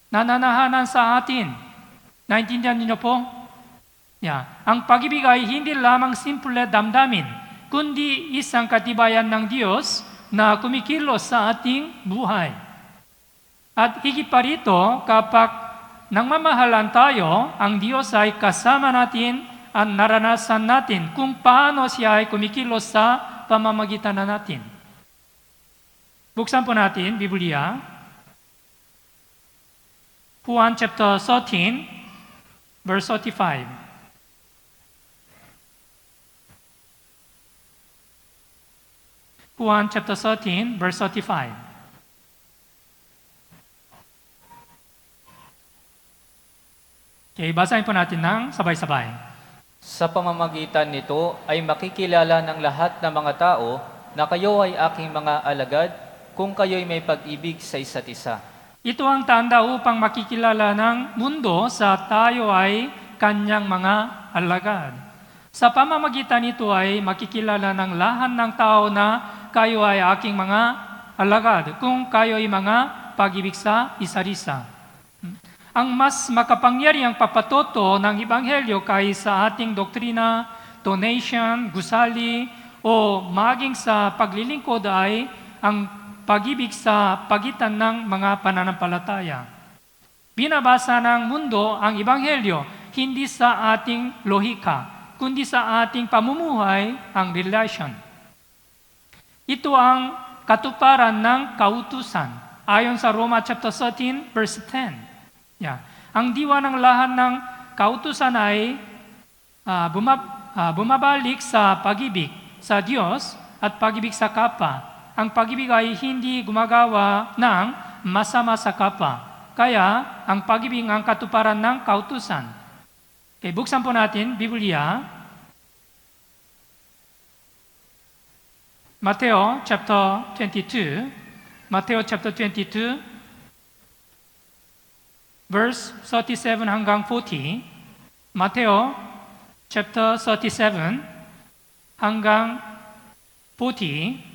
nananahanan sa atin. Naintindihan niyo po? Ang pag-ibig ay hindi lamang simple damdamin, kundi isang katibayan ng Diyos na kumikilos sa ating buhay. At higit pa rito, kapag nangmamahalan tayo, ang Diyos ay kasama natin at naranasan natin kung paano siya ay kumikilos sa pamamagitan na natin. Buksan po natin, Biblia. Juan chapter 13, verse 35. Juan chapter 13, verse 35. Okay, basahin po natin ng sabay-sabay. Sa pamamagitan nito ay makikilala ng lahat ng mga tao na kayo ay aking mga alagad kung kayo'y may pag-ibig sa isa't isa. Ito ang tanda upang makikilala ng mundo sa tayo ay kanyang mga alagad. Sa pamamagitan nito ay makikilala ng lahat ng tao na kayo ay aking mga alagad kung kayo ay mga pag-ibig sa isa't isa. Ang mas makapangyarihang papatoto ng Ebanghelyo kaysa ating doktrina, donation, gusali, o maging sa paglilingkod ay ang pag-ibig sa pagitan ng mga pananampalataya. Binabasa ng mundo ang Ebanghelyo hindi sa ating lohika, kundi sa ating pamumuhay ang relasyon. Ito ang katuparan ng kautusan. Ayon sa Roma chapter 13, verse 10. Ang diwa ng lahat ng kautusan ay bumabalik sa pag-ibig sa Diyos at pag-ibig sa kapwa. Ang pag-ibig ay hindi gumagawa ng masama sa kapwa. Kaya, ang pag-ibig ang katuparan ng kautusan. Okay, buksan po natin, Biblia. Mateo chapter 22. Mateo chapter 22, verse 37 hanggang 40. Mateo chapter 37 hanggang 40.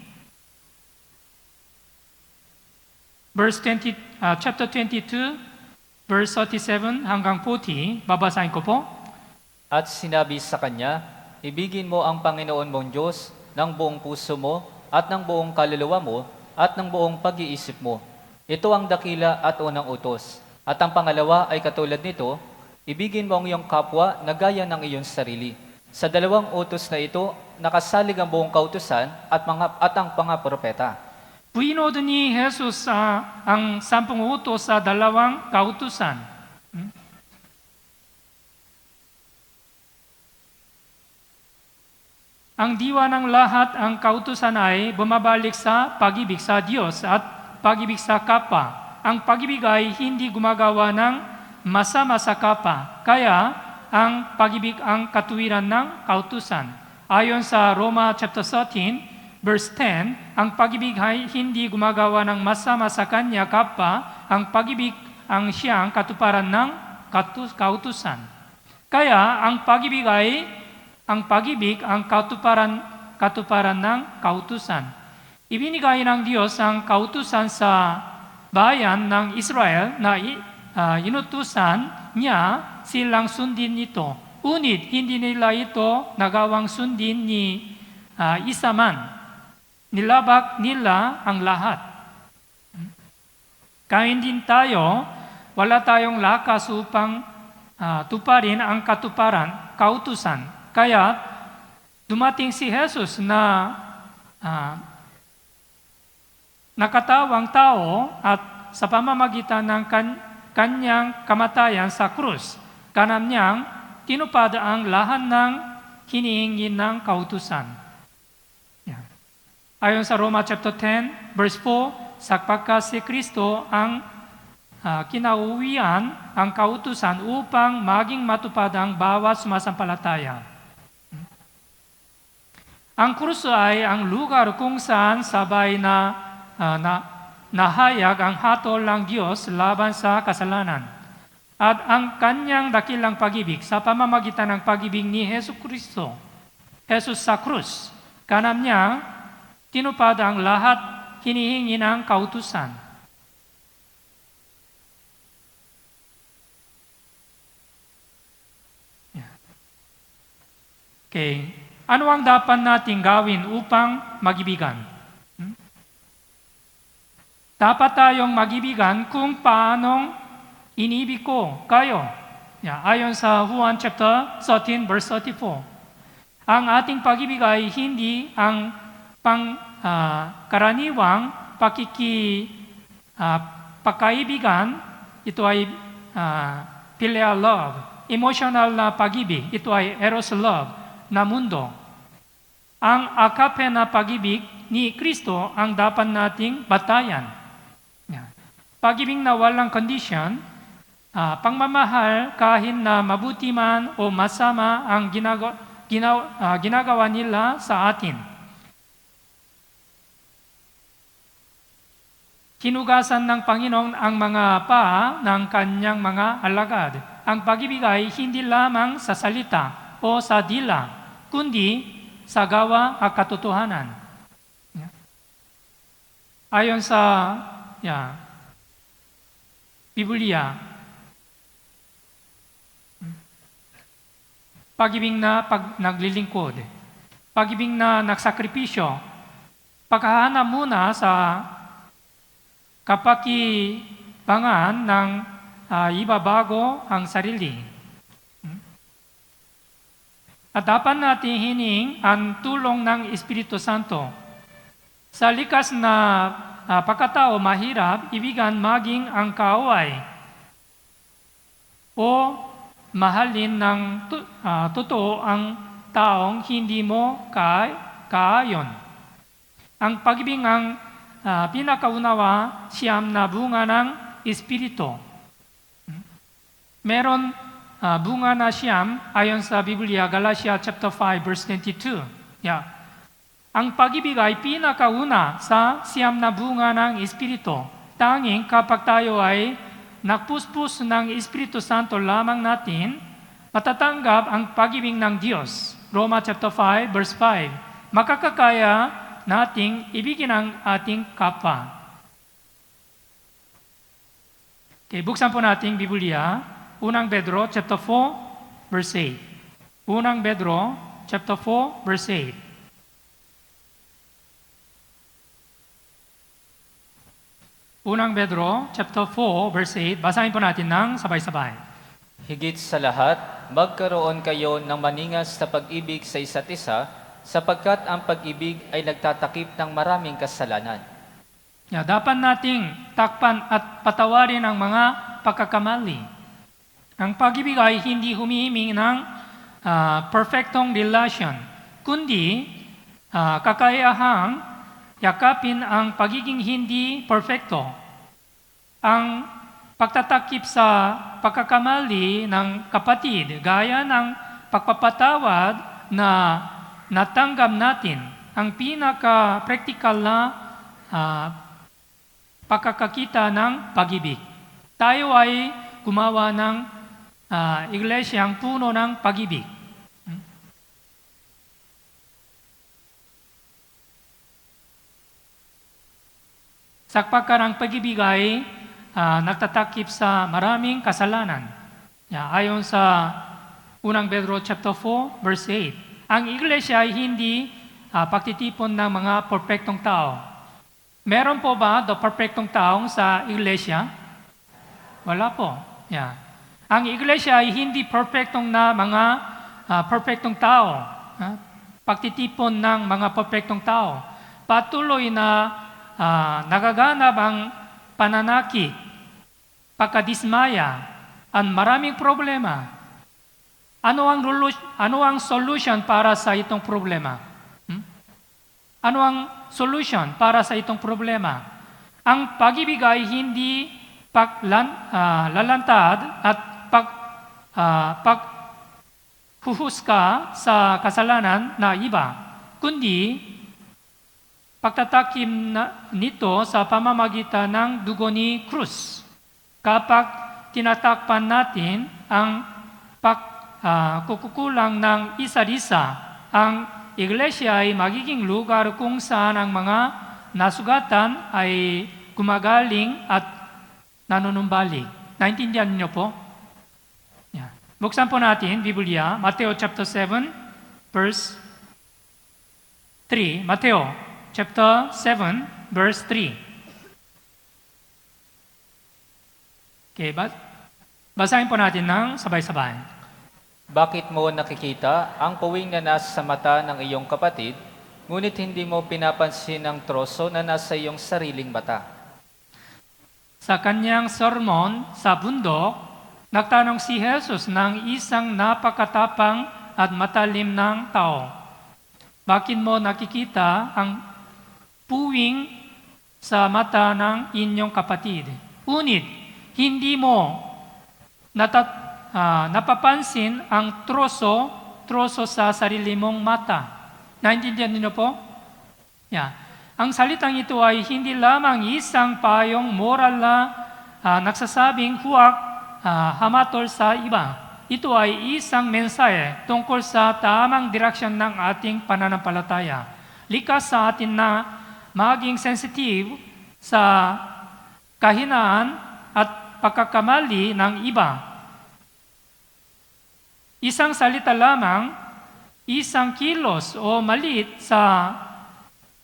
Chapter 22, verse 37 hanggang 40. Babasahin ko po. At sinabi sa kanya, ibigin mo ang Panginoon mong Diyos ng buong puso mo at ng buong kaluluwa mo at ng buong pag-iisip mo. Ito ang dakila at unang utos. At ang pangalawa ay katulad nito, ibigin mo ang iyong kapwa na gaya ng iyong sarili. Sa dalawang utos na ito, nakasalig ang buong kautusan at ang mga propeta. Winod ni Jesus ang 10 utos sa dalawang kautusan. Ang diwa ng lahat ang kautusan ay bumabalik sa pag-ibig sa Diyos at pag-ibig sa kapwa. Ang pag-ibig ay hindi gumagawa ng masama sa kapwa. Kaya, ang pag-ibig ang katuwiran ng kautusan. Ayon sa Roma chapter 13, verse 10, ang pag-ibig ay hindi gumagawa ng masama sa kanya kapwa. Ang pag-ibig ang siyang katuparan ng kautusan. Kaya, ang pag-ibig ang katuparan ng kautusan. Ibinigay ng Diyos ang kautusan sa bayan ng Israel na inutusan niya silang sundin ito. Ngunit hindi nila ito nagawang sundin ni isa man. Nilabag nila ang lahat. Kaya din tayo, wala tayong lakas upang tuparin ang kautusan. Kaya dumating si Jesus na nakatawang tao at sa pamamagitan ng kanyang kamatayan sa krus, kanam niyang tinupad ang lahat ng hinihingi ng kautusan. Yan. Ayon sa Roma chapter 10, verse 4, sapagkat si Kristo ang kinauwian ang kautusan upang maging matupad ang bawat sumasampalataya. Ang krus ay ang lugar kung saan sabay na nahayag ang hatol ng Diyos laban sa kasalanan. At ang kanyang dakilang pag-ibig sa pamamagitan ng pag-ibig ni Hesus Kristo, Jesus sa krus, kanam niya tinupad ang lahat hinihingi ng kautusan. Okay. Ano ang dapat nating gawin upang magibigan? Dapat tayong magibigan kung paanong inibig ko kayo. Ayon sa Juan chapter 13 verse 34. Ang ating pag-ibig ay hindi ang karaniwang pagkaibigan. Ito ay philia love. Emotional na pag-ibig. Ito ay eros love na mundo. Ang agape na pag-ibig ni Kristo ang dapat nating batayan. Pag-ibig na walang condition, pangmamahal kahit na mabuti man o masama ang ginagawa nila sa atin. Hinugasan ng Panginoon ang mga paa ng kanyang mga alagad. Ang pag-ibig ay hindi lamang sa salita o sa dila, kundi sa gawa at katotohanan. Ayon sa Biblia, pag-ibig na naglilingkod, pag-ibig na nagsakripisyo, paghahanap muna sa kapakibangan ng ibabago ang sarili. At dapat natin hining ang tulong ng Espiritu Santo. Sa likas na pagkatao mahirap, ibigan maging ang kaaway o mahalin ng totoo ang taong hindi mo kaayon. Ang pag-ibig ang pinakaunawa siyam na bunga ng Espiritu. Meron bunga na siyam ayon sa Biblia, Galatia chapter 5 verse 22. Ang pag-ibig ay pinakauna sa siyam na bunga ng Espiritu. Tanging kapag tayo ay nagpuspos ng Espiritu Santo lamang natin, matatanggap ang pag-ibig ng Diyos. Roma chapter 5 verse 5. Makakakaya nating ibigin ang ating kapwa. Okay, buksan po nating Biblia. Unang Pedro chapter 4 verse 8. Unang Pedro chapter 4 verse 8. Unang Pedro chapter 4 verse 8. Basahin po natin ng sabay-sabay. Higit sa lahat, magkaroon kayo ng maningas sa pag-ibig sa isa't isa, sapagkat ang pag-ibig ay nagtatakip ng maraming kasalanan. Dapat nating takpan at patawarin ang mga pagkakamali. Ang pag-ibig ay hindi humihiming ng perfectong relasyon, kundi kakayahang yakapin ang pagiging hindi perfecto. Ang pagtatakip sa pagkakamali ng kapatid, gaya ng pagpapatawad na natanggap natin, ang pinaka-practical na pagkakakita ng pag-ibig. Tayo ay gumawa ng iglesyang puno ng pag-ibig. Sapagkat ang pag-ibig ay nagtatakip sa maraming kasalanan. Ayon sa unang Pedro chapter 4 verse 8. Ang iglesia ay hindi pagtitipon ng mga perfectong tao. Meron po ba the perfectong taong sa iglesia? Wala po. Yeah. Ang iglesia ay hindi perfectong na mga perfectong tao. Pagtitipon ng mga perfectong tao. Patuloy na nagaganap ang pananakit, pagkadismaya, at maraming problema. Ano ang solution para sa itong problema? Ano ang solution para sa itong problema? Ang pag-ibig ay hindi lalantad at paghuhusga sa kasalanan na iba, kundi pagtatakim nito sa pamamagitan ng dugo ni krus. Kapag tinatakpan natin ang kukulang ng isa't isa, ang iglesia ay magiging lugar kung saan ang mga nasugatan ay gumagaling at nanunumbalik. Naintindihan niyo po? Yeah. Buksan po natin, Biblia, Mateo chapter 7, verse 3. Mateo chapter 7, verse 3. Okay, basahin po natin ng sabay-sabay. Bakit mo nakikita ang puwing na nasa sa mata ng iyong kapatid, ngunit hindi mo pinapansin ang troso na nasa iyong sariling mata? Sa kanyang sermon sa bundok, nagtanong si Jesus ng isang napakatapang at matalim ng tao. Bakit mo nakikita ang puwing sa mata ng inyong kapatid, ngunit hindi mo napapansin ang troso sa sarili mong mata? Naintindihan niyo po? Yeah. Ang salitang ito ay hindi lamang isang payong moral na nagsasabing huwag hamatol sa iba. Ito ay isang mensahe tungkol sa tamang direksyon ng ating pananampalataya. Likas sa atin na maging sensitive sa kahinaan at pagkakamali ng iba. Isang salita lamang, isang kilos o malit sa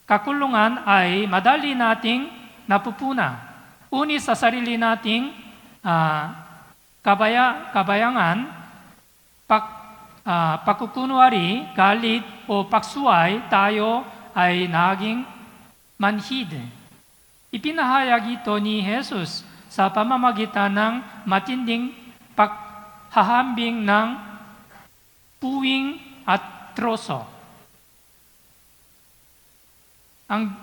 kakulungan ay madali nating napupuna. Uni sa sarili nating kabayangan, pagkukunwari, galit o pagsuway, tayo ay naging manhid. Ipinahayag ito ni Jesus sa pamamagitan ng matinding paghahambing ng puwing at troso. Ang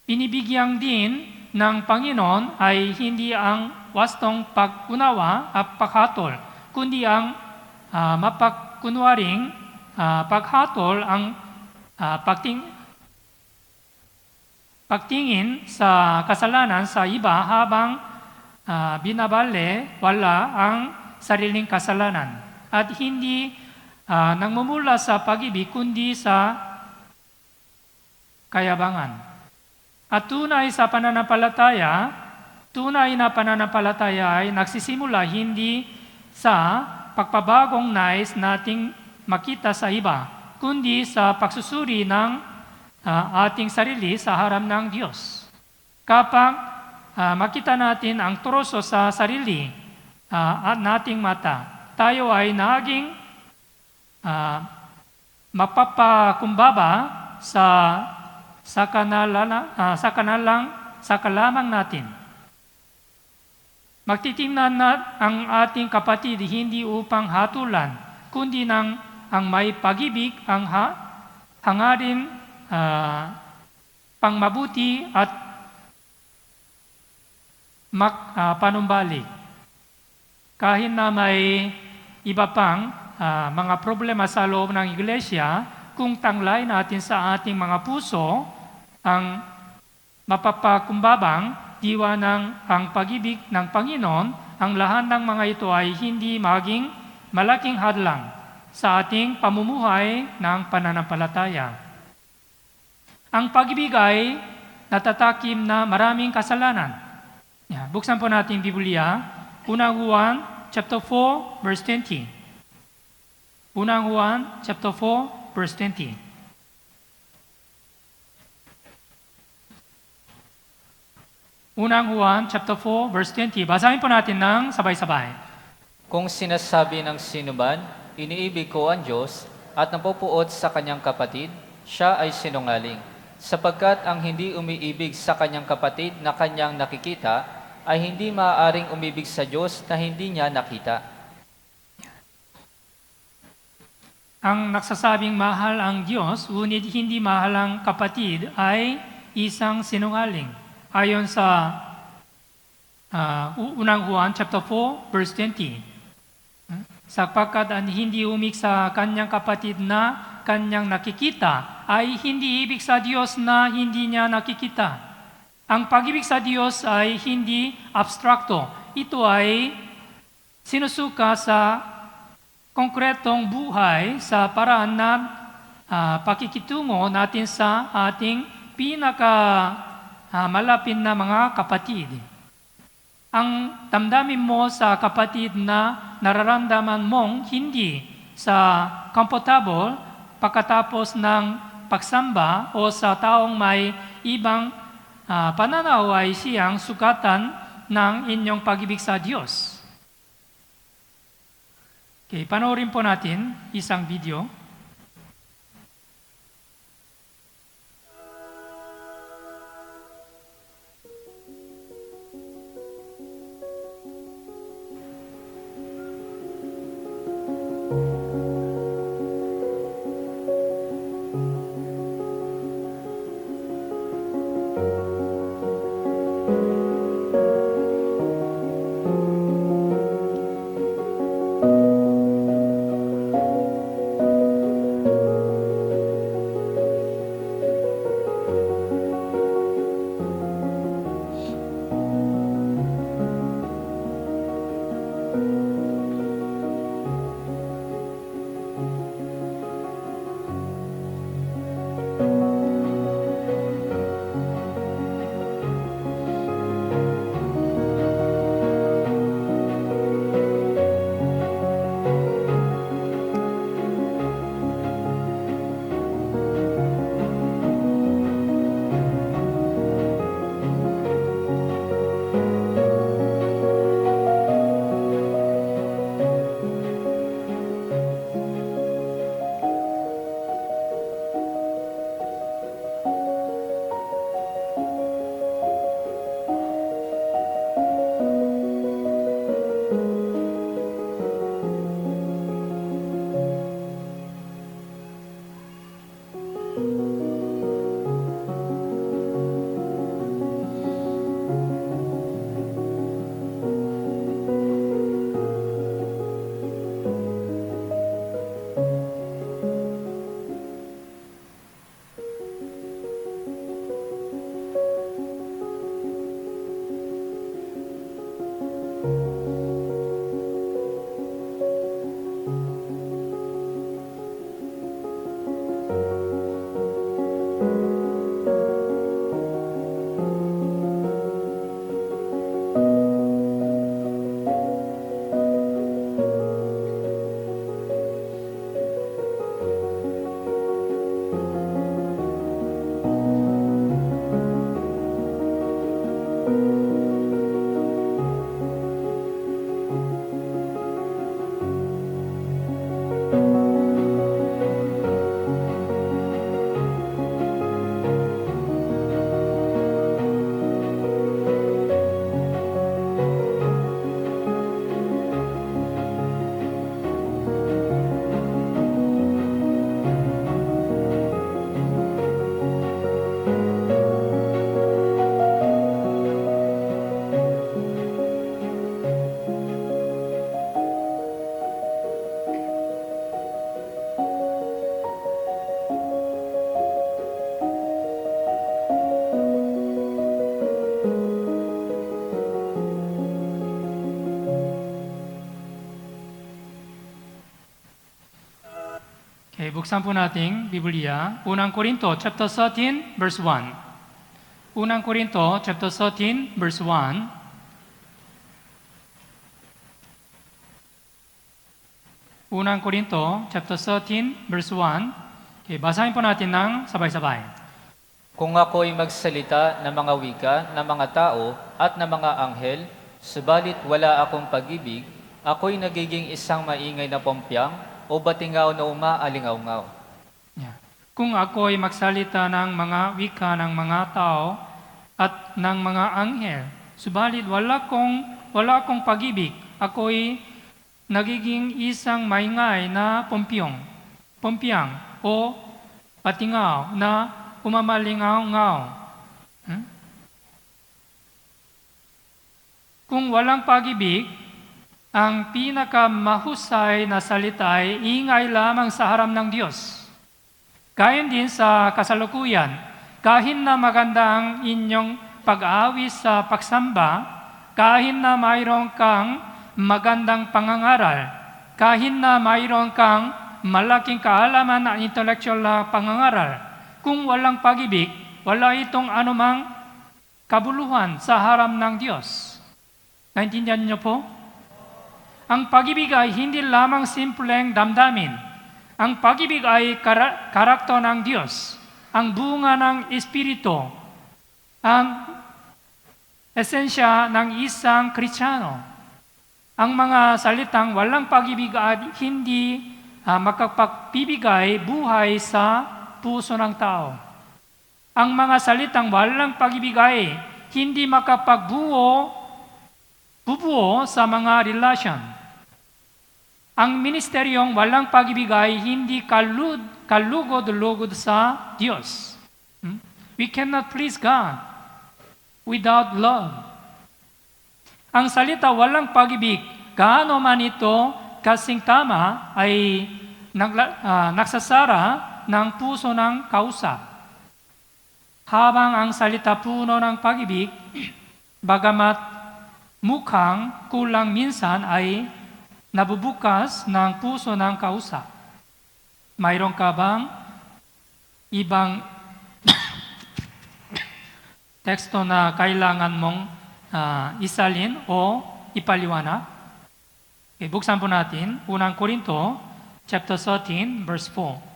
binibigyan din ng Panginoon ay hindi ang wastong pag-unawa at paghatol, kundi ang mapagkunwaring paghatol, ang pagtingin sa kasalanan sa iba habang binabale wala ang sariling kasalanan at hindi nangmumula sa pag-ibig kundi sa kayabangan. At tunay na pananampalataya ay nagsisimula hindi sa pagpabagong nais nating makita sa iba, kundi sa pagsusuri ng ating sarili sa harap ng Diyos. Kapag makita natin ang troso sa sarili at nating mata, tayo ay naging mapapakumbaba sa kalamang natin. Magtitingnan na ang ating kapatid hindi upang hatulan, kundi ang may pag-ibig, ang hangarin, pangmabuti at panumbalik. Kahit na may iba pang mga problema sa loob ng iglesia, kung tanglay natin sa ating mga puso ang mapapakumbabang diwa ng ang pag-ibig ng Panginoon, ang lahat ng mga ito ay hindi maging malaking hadlang sa ating pamumuhay ng pananampalataya. Ang pag-ibig ay natatakim na maraming kasalanan. Buksan po natin Biblia, Unang Juan chapter 4 verse 20. Unang Juan chapter 4 verse 20. Unang Juan chapter 4 verse 20. Basahin po natin ng sabay-sabay. Kung sinasabi ng sinuman, iniibig ko ang Diyos at napupuot sa kanyang kapatid, siya ay sinungaling. Sapagkat ang hindi umiibig sa kanyang kapatid na kanyang nakikita, ay hindi maaaring umibig sa Diyos na hindi niya nakita. Ang nagsasabing mahal ang Diyos, ngunit hindi mahal ang kapatid ay isang sinungaling. Ayon sa Unang Juan chapter 4 verse 20. Sapagkat ang hindi umibig sa kanyang kapatid na kanyang nakikita ay hindi ibig sa Diyos na hindi niya nakikita. Ang pag-ibig sa Diyos ay hindi abstrakto. Ito ay sinusuka sa konkretong buhay sa paraan na pakikitungo natin sa ating malapit na mga kapatid. Ang damdamin mo sa kapatid na nararamdaman mong hindi sa comfortable pagkatapos ng pagsamba o sa taong may ibang pananaw ay siyang sukatan ng inyong pag-ibig sa Diyos. Okay, panoorin po natin isang video. Okay, buksan po nating Biblia. Unang Korinto chapter 13 verse 1. Unang Korinto chapter 13 verse 1. Unang Korinto chapter 13 verse 1. Okay, basahin po natin ng sabay-sabay. Kung ako'y magsalita ng mga wika ng mga tao at ng mga anghel, subalit wala akong pag-ibig, ako'y nagiging isang maingay na pompyang o batingaw na umaalingaw-ngaw. Yeah. Kung ako ay magsalita ng mga wika ng mga tao at ng mga anghel, subalit wala akong pag-ibig, ako'y nagiging isang maingay na pompyang o batingaw na umamalingaw-ngaw. Kung walang pag-ibig, ang pinakamahusay na salita ay ingay lamang sa harap ng Diyos. Gayon din sa kasalukuyan, kahit na maganda ang inyong pag-aawis sa pagsamba, kahit na mayroon kang magandang pangangaral, kahit na mayroon kang malaking kaalaman na intellectual na pangangaral, kung walang pag-ibig, wala itong anumang kabuluhan sa harap ng Diyos. Naintindihan niyo po? Ang pag-ibig ay hindi lamang simpleng damdamin. Ang pag-ibig ay karakter ng Diyos, ang bunga ng Espiritu, ang esensya ng isang Kristiyano. Ang mga salitang walang pag-ibig ay hindi makapagbibigay buhay sa puso ng tao. Ang mga salitang walang pag-ibig ay hindi makapagbuo sa mga relasyon. Ang ministeryong walang pag-ibig ay hindi kalugod-lugod sa Diyos. We cannot please God without love. Ang salita walang pag-ibig, gaano man ito kasing tama, ay nagsasara ng puso ng kausap. Habang ang salita puno ng pag-ibig, bagamat mukhang kulang minsan, ay nabubukas ng puso ng kausap. Mayroon ka bang ibang teksto na kailangan mong isalin o ipaliwanag? Okay, buksan po natin, unang Korinto, chapter 13, verse 4.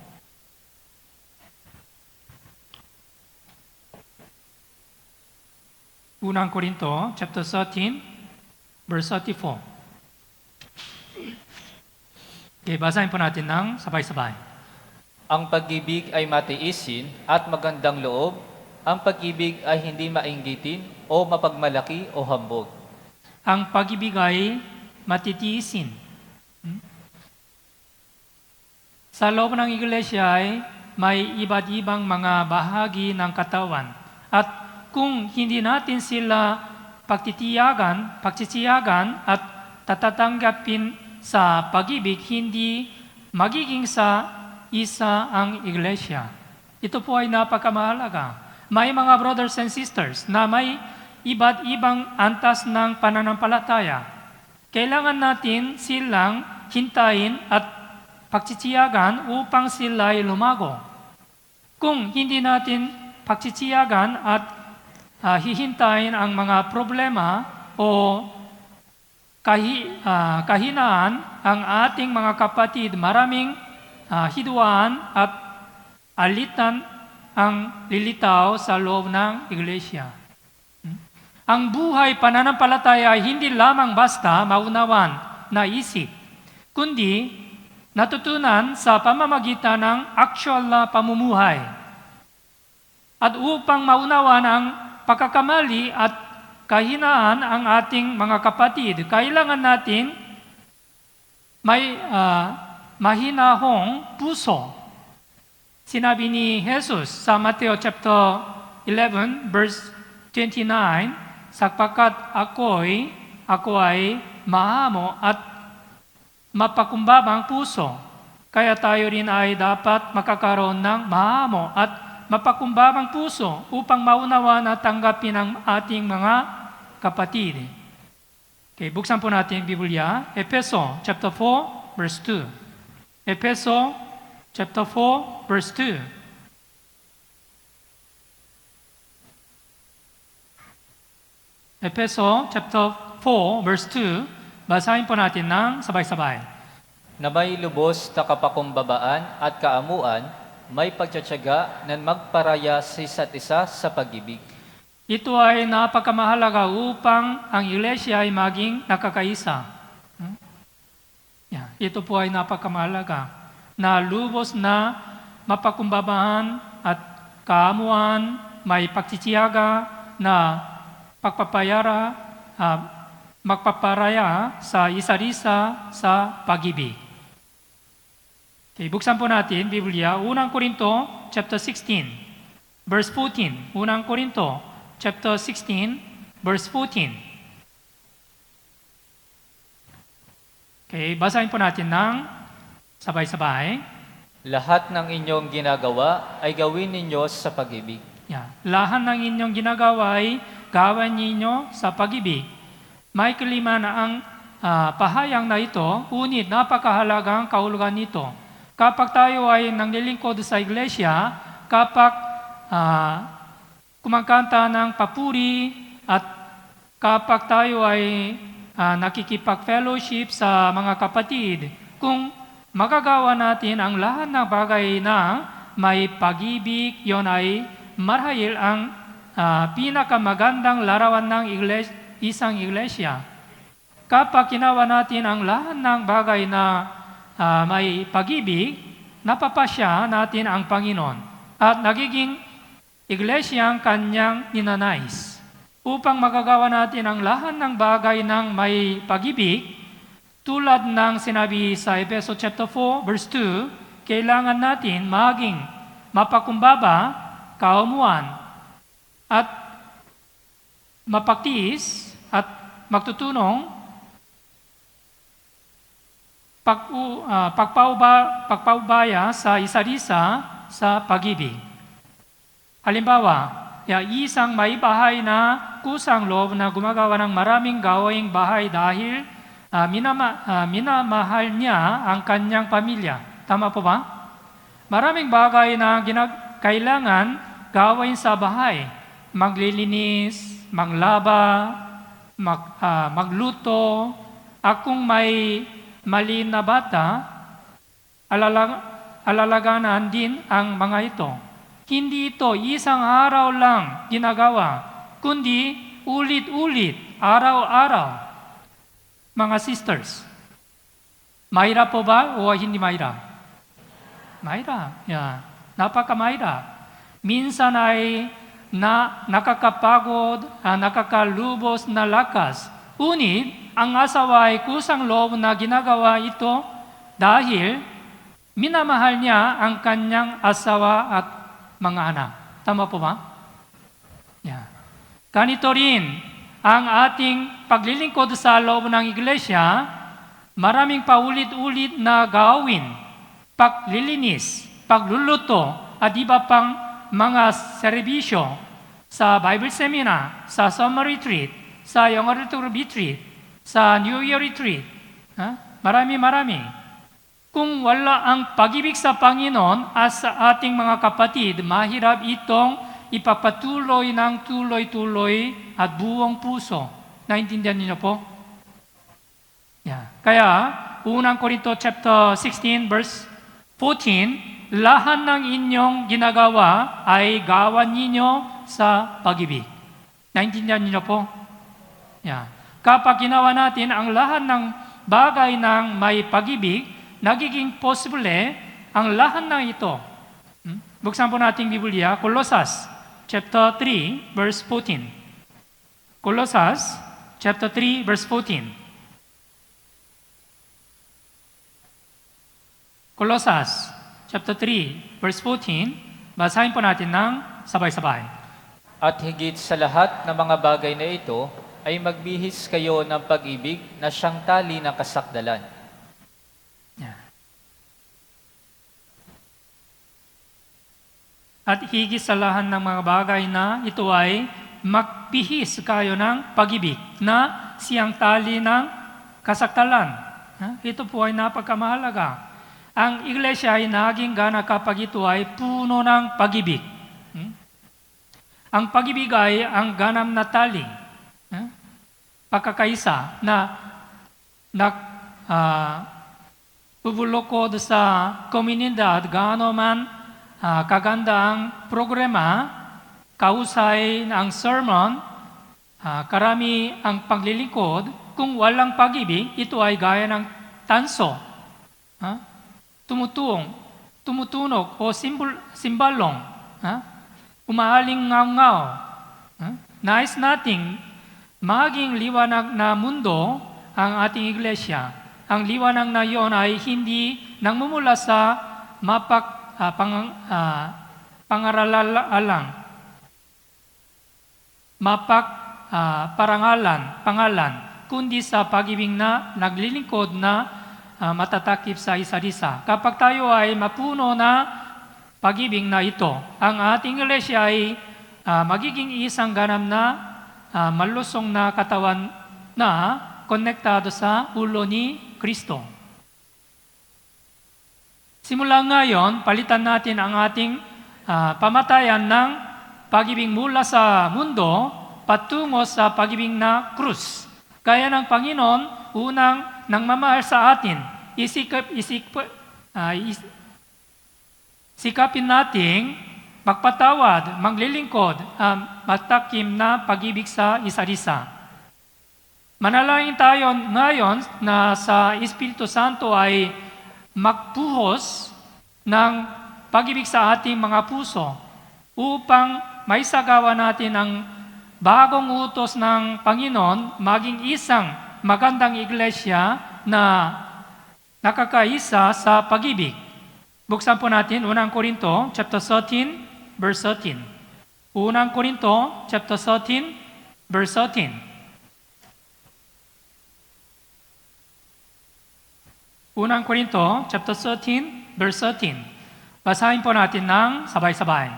Unang Korinto, chapter 13, verse 34. Okay, basahin po natin ng sabay-sabay. Ang pag-ibig ay matiisin at magandang loob. Ang pag-ibig ay hindi mainggitin o mapagmalaki o hambog. Ang pag-ibig ay matitiisin. Sa loob ng iglesia ay may iba't ibang mga bahagi ng katawan. At kung hindi natin sila pagtitiyagan at tatatanggapin sa pag-ibig, hindi magiging sa isa ang iglesia. Ito po ay napakamahalaga. May mga brothers and sisters na may iba't ibang antas ng pananampalataya. Kailangan natin silang hintayin at pagtitiyagan upang sila ay lumago. Kung hindi natin pagtitiyagan at hihintayin ang mga problema o kahinaan ang ating mga kapatid, maraming hidwaan at alitan ang lilitaw sa loob ng iglesia. Ang buhay pananampalataya ay hindi lamang basta maunawan na isip, kundi natutunan sa pamamagitan ng actual na pamumuhay. At upang maunawan ang pagkakamali at kahinaan ang ating mga kapatid, kailangan natin may mahinahong puso. Sinabi ni Jesus sa Mateo chapter 11 verse 29, sapagkat ako ay mahamo at mapakumbabang puso, kaya tayo rin ay dapat makakaroon ng mahamo at mapakumbabang puso upang maunawan at tanggapin ang ating mga kapatid. Okay, buksan po natin ang Biblia, Efeso chapter 4 verse 2. Efeso chapter 4 verse 2. Efeso chapter 4 verse 2. Basahin po natin ng sabay-sabay. Na may lubos na kapakumbabaan at kaamuan, may pagtsatsaga na magparaya sa isa't isa sa pag-ibig. Ito ay napakamahalaga upang ang iglesia ay maging nakakaisa. Ito po ay napakamahalaga na lubos na mapakumbabaan at kaamuan, may pagtitiyaga na magpaparaya sa isa-isa sa pag-ibig. Okay, buksan po natin Biblia, 1 Korinto chapter 16, verse 14. 1 Korinto chapter 16, verse 14. Okay, basahin po natin ng sabay-sabay. Lahat ng inyong ginagawa ay gawin ninyo sa pag-ibig. Lahat ng inyong ginagawa ay gawin ninyo sa pag-ibig. May kalima na ang pahayag na ito, ngunit napakahalagang kahulugan nito. Kapag tayo ay nanglilingkod sa iglesia, kapag kumakanta ng papuri, at kapag tayo ay nakikipag-fellowship sa mga kapatid, kung magagawa natin ang lahat ng bagay na may pag-ibig, yon ay marahil ang pinakamagandang larawan ng isang iglesia. Kapag ginawa natin ang lahat ng bagay na may pag-ibig, napapasya natin ang Panginoon at nagiging iglesia ang kanyang ninanais. Upang magagawa natin ang lahat ng bagay ng may pag-ibig, tulad ng sinabi sa Efeso chapter 4, verse 2, kailangan natin maging mapakumbaba, kaumuan, at mapagtiis, at magtutunong, pagpaubaya sa isa-isa sa pag-ibig. Halimbawa, isang may bahay na kusang loob na gumagawa ng maraming gawaing bahay dahil minamahal niya ang kanyang pamilya. Tama po ba? Maraming bagay na kailangan gawin sa bahay. Maglilinis, maglaba, magluto. At kung may mali na bata, alalaganan din ang mga ito. Hindi ito isang araw lang ginagawa, kundi ulit-ulit, araw-araw. Mga sisters, mahirap po ba o hindi mahirap? Mahirap. Napakamahirap. Minsan ay nakakapagod, nakakalubos na lakas. Ngunit, ang asawa ay kusang loob na ginagawa ito dahil minamahal niya ang kanyang asawa at mga anak. Tama po ba? Ganito rin ang ating paglilingkod sa loob ng iglesia, maraming paulit-ulit na gawin, paglilinis, pagluluto, at iba pang mga serbisyo sa Bible Seminar, sa Summer Retreat, sa Young Adult Retreat, sa New Year Retreat. Marami. Kung wala ang pag-ibig sa Panginoon at sa ating mga kapatid, mahirap itong ipapatuloy ng tuloy-tuloy at buong puso. Naintindihan niyo po? Kaya, 1 Korinto chapter 16 verse 14, lahat ng inyong ginagawa ay gawan ninyo sa pag-ibig. Naintindihan niyo po? Kapag ginawa natin ang lahat ng bagay ng may pag-ibig, nagiging posible ang lahat ng ito. Buksan po natin Biblia, Colossus chapter 3, verse 14. Colossus chapter 3, verse 14. Colossus chapter 3, verse 14. Basahin po natin ng sabay-sabay. At higit sa lahat ng mga bagay na ito, ay magbihis kayo ng pag-ibig na siyang tali ng kasakdalan. At higit sa lahat ng mga bagay na ito ay magbihis kayo ng pag-ibig na siyang tali ng kasakdalan. Ito po ay napakamahalaga. Ang iglesia ay naging gana kapag ito ay puno ng pag-ibig. Ang pag-ibig ay ang ganam na tali. Pagkakaisa na bubulokod sa komunidad, gaano man kagandang programa, kahusay ang sermon, karami ang paglilingkod. Kung walang pag-ibig, ito ay gaya ng tanso, tumutunog o simbalong, umaaling ngaw-ngaw. Nais nating maging liwanag na mundo ang ating iglesia. Ang liwanag na iyon ay hindi nangmumula sa pangalan, kundi sa pag-ibig na naglilingkod na matatakip sa isa't isa. Kapag tayo ay mapuno na pag-ibig na ito, ang ating iglesia ay magiging isang ganap na malusong na katawan na konektado sa ulo ni Kristo. Simula ngayon, palitan natin ang ating pamatayan ng pag-ibig mula sa mundo patungo sa pag-ibig na krus. Kaya ng Panginoon, unang nangmamahal sa atin, sikapin nating magpatawad, maglilingkod, matakim na pag-ibig sa isa't isa. Manalangin tayo ngayon na sa Espiritu Santo ay magpuhos ng pag-ibig sa ating mga puso upang maisagawa natin ang bagong utos ng Panginoon, maging isang magandang iglesia na nakakaisa sa pag-ibig. Buksan po natin 1 Corinto chapter 13 verse 13. 1 Corinto chapter 13 verse 13. 1 Corinto chapter 13 verse 13. Basahin po natin ng sabay-sabay.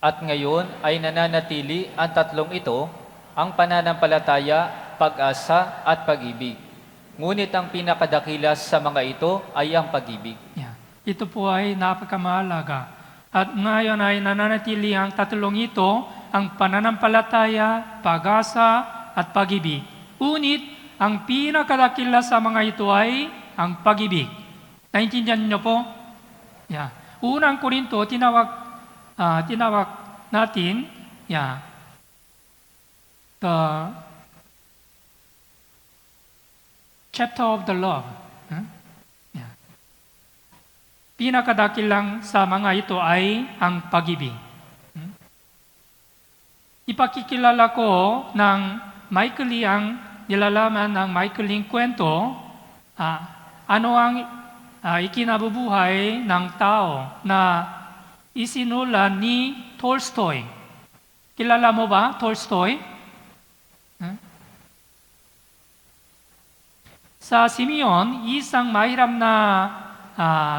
At ngayon ay nananatili ang tatlong ito, ang pananampalataya, pag-asa at pag-ibig. Ngunit ang pinakadakila sa mga ito ay ang pag-ibig. Yeah. Ito po ay napakamahalaga. At ngayon ay nananatili ang tatlong ito, ang pananampalataya, pag-asa at pag-ibig. Ngunit ang pinakadakila sa mga ito ay ang pag-ibig. Naintindihan niyo po? Yeah. Unang Korinto, tinawag natin, the chapter of the love. Pinakadakilang sa mga ito ay ang pag-ibig. Ipakikilala ko ng maikli ang nilalaman ng maikling kwento, ano ang ikinabubuhay ng tao na isinulat ni Tolstoy. Kilala mo ba Tolstoy? Sa Simeon, isang mahiram na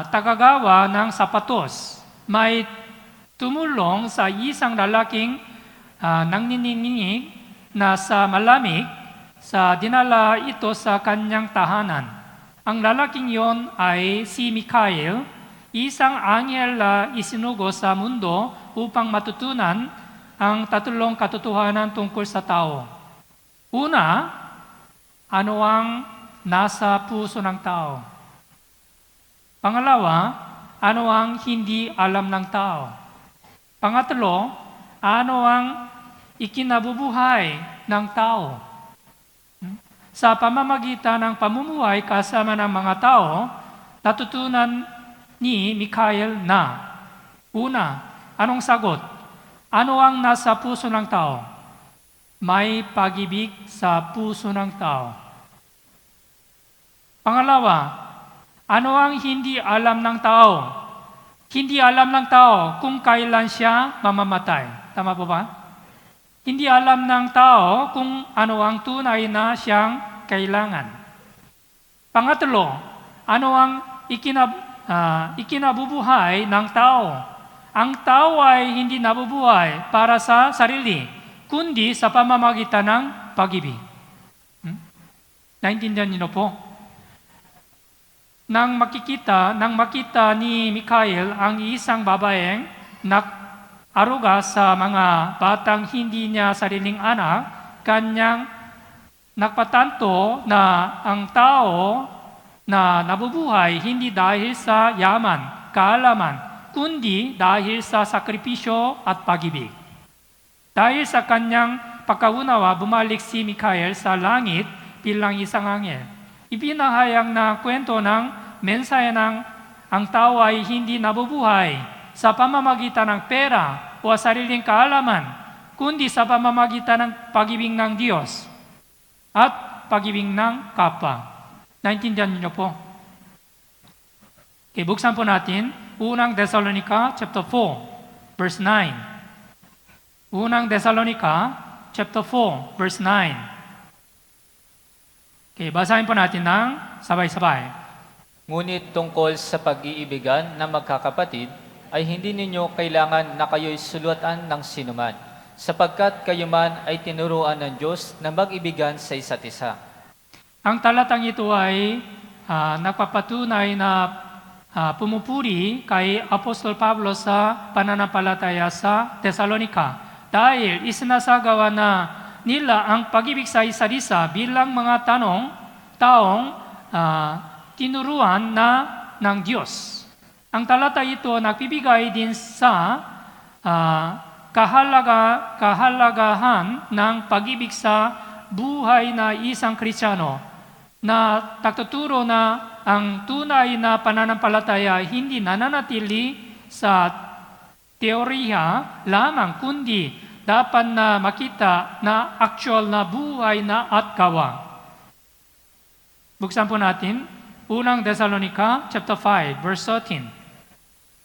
tagagawa ng sapatos, may tumulong sa isang lalaking nangniningig na sa malamig, sa dinala ito sa kanyang tahanan. Ang lalaking yon ay si Mikhail, isang anghel na isinugo sa mundo upang matutunan ang tatlong katotohanan tungkol sa tao. Una, ano ang nasa puso ng tao? Pangalawa, ano ang hindi alam ng tao? Pangatlo, ano ang ikinabubuhay ng tao? Sa pamamagitan ng pamumuhay kasama ng mga tao, natutunan ni Mikhail na una, anong sagot? Ano ang nasa puso ng tao? May pag-ibig sa puso ng tao. Pangalawa, ano ang hindi alam ng tao? Hindi alam ng tao kung kailan siya mamamatay. Tama po ba? Hindi alam ng tao kung ano ang tunay na siyang kailangan. Pangatlo, ano ang ikinabubuhay ng tao? Ang tao ay hindi nabubuhay para sa sarili, kundi sa pamamagitan ng pag-ibig. Naintindihan niyo po? Nang makita ni Mikhail ang isang babaeng aruga sa mga batang hindi niya sariling anak, kanyang nagpatanto na ang tao na nabubuhay hindi dahil sa yaman, kaalaman, kundi dahil sa sakripisyo at pag-ibig. Dahil sa kanyang pagkaunawa, bumalik si Mikael sa langit bilang isang anghel. Ipinahayag na kwento ng mensahe ng ang tao ay hindi nabubuhay sa pamamagitan ng pera o sariling kaalaman, kundi sa pamamagitan ng pag-ibig ng Diyos at pag-ibig ng kapwa. Naintindihan niyo po? Okay, buksan po natin unang Thessalonica chapter 4, verse 9. Unang Thessalonica chapter 4, verse 9. Okay, basahin po natin ng sabay-sabay. Ngunit tungkol sa pag-iibigan ng magkakapatid, ay hindi ninyo kailangan na kayo'y sulutan ng sinuman, sapagkat kayo man ay tinuruan ng Diyos na mag-ibigan sa isa't isa. Ang talatang ito ay nagpapatunay na pumupuri kay Apostol Pablo sa pananampalataya sa Thessalonica. Dahil isinasagawa na nila ang pag-ibig sa isa't isa bilang mga taong tinuruan ng Diyos. Ang talata ito nagbibigay din sa kahalagahan ng pag-ibig sa buhay na isang Kristiyano na nagtuturo na ang tunay na pananampalataya hindi nananatili sa teorya lamang, kundi dapat na makita na actual na buhay na at gawa. Buksan po natin, unang Thessalonica chapter 5, verse 13.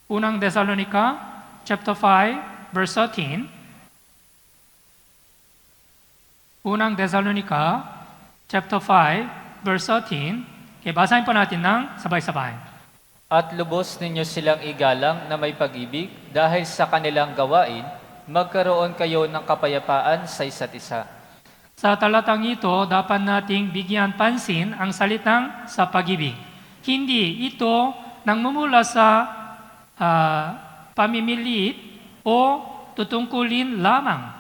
Unang Thessalonica chapter 5, verse 13. Unang Thessalonica chapter 5, verse 13. Okay, basahin po natin ng sabay-sabay. At lubos ninyo silang igalang na may pag-ibig dahil sa kanilang gawain, magkaroon kayo ng kapayapaan sa isa't isa. Sa talatang ito, dapat nating bigyan pansin ang salitang sa pag-ibig. Hindi ito nangmumula sa pamimiliit o tutungkulin lamang.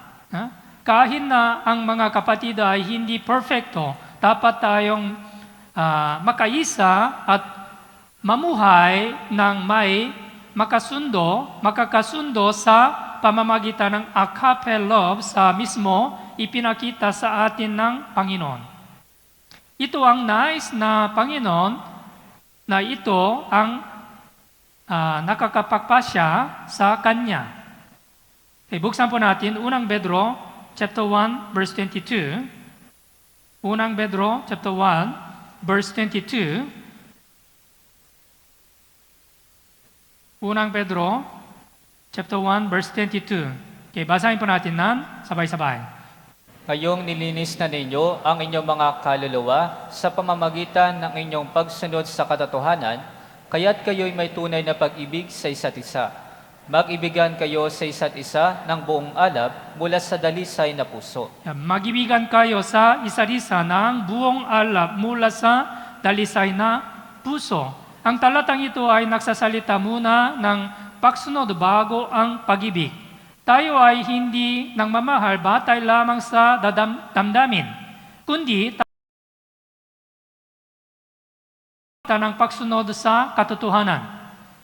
Kahit na ang mga kapatid ay hindi perfecto, dapat tayong makaisa at mamuhay ng may makakasundo sa pamamagitan ng agape love sa mismo ipinakita sa atin ng Panginoon. Ito ang nais na Panginoon na ito ang nakakapagpasya sa Kanya. Buksan po natin unang Pedro chapter 1 verse 22. Unang Pedro chapter 1 verse 22. Unang Pedro, chapter 1, verse 22. Okay, basahin po natin ng sabay-sabay. Ngayong nilinis na ninyo ang inyong mga kaluluwa sa pamamagitan ng inyong pagsunod sa katotohanan, kaya't kayo'y may tunay na pag-ibig sa isa't isa. Mag-ibigan kayo sa isa't isa ng buong alab mula sa dalisay na puso. Mag-ibigan kayo sa isa't isa ng buong alab mula sa dalisay na puso. Ang talatang ito ay nagsasalita muna ng pagsunod bago ang pag-ibig. Tayo ay hindi nang mamahal batay lamang sa damdamin, kundi ng pagsunod sa katotohanan.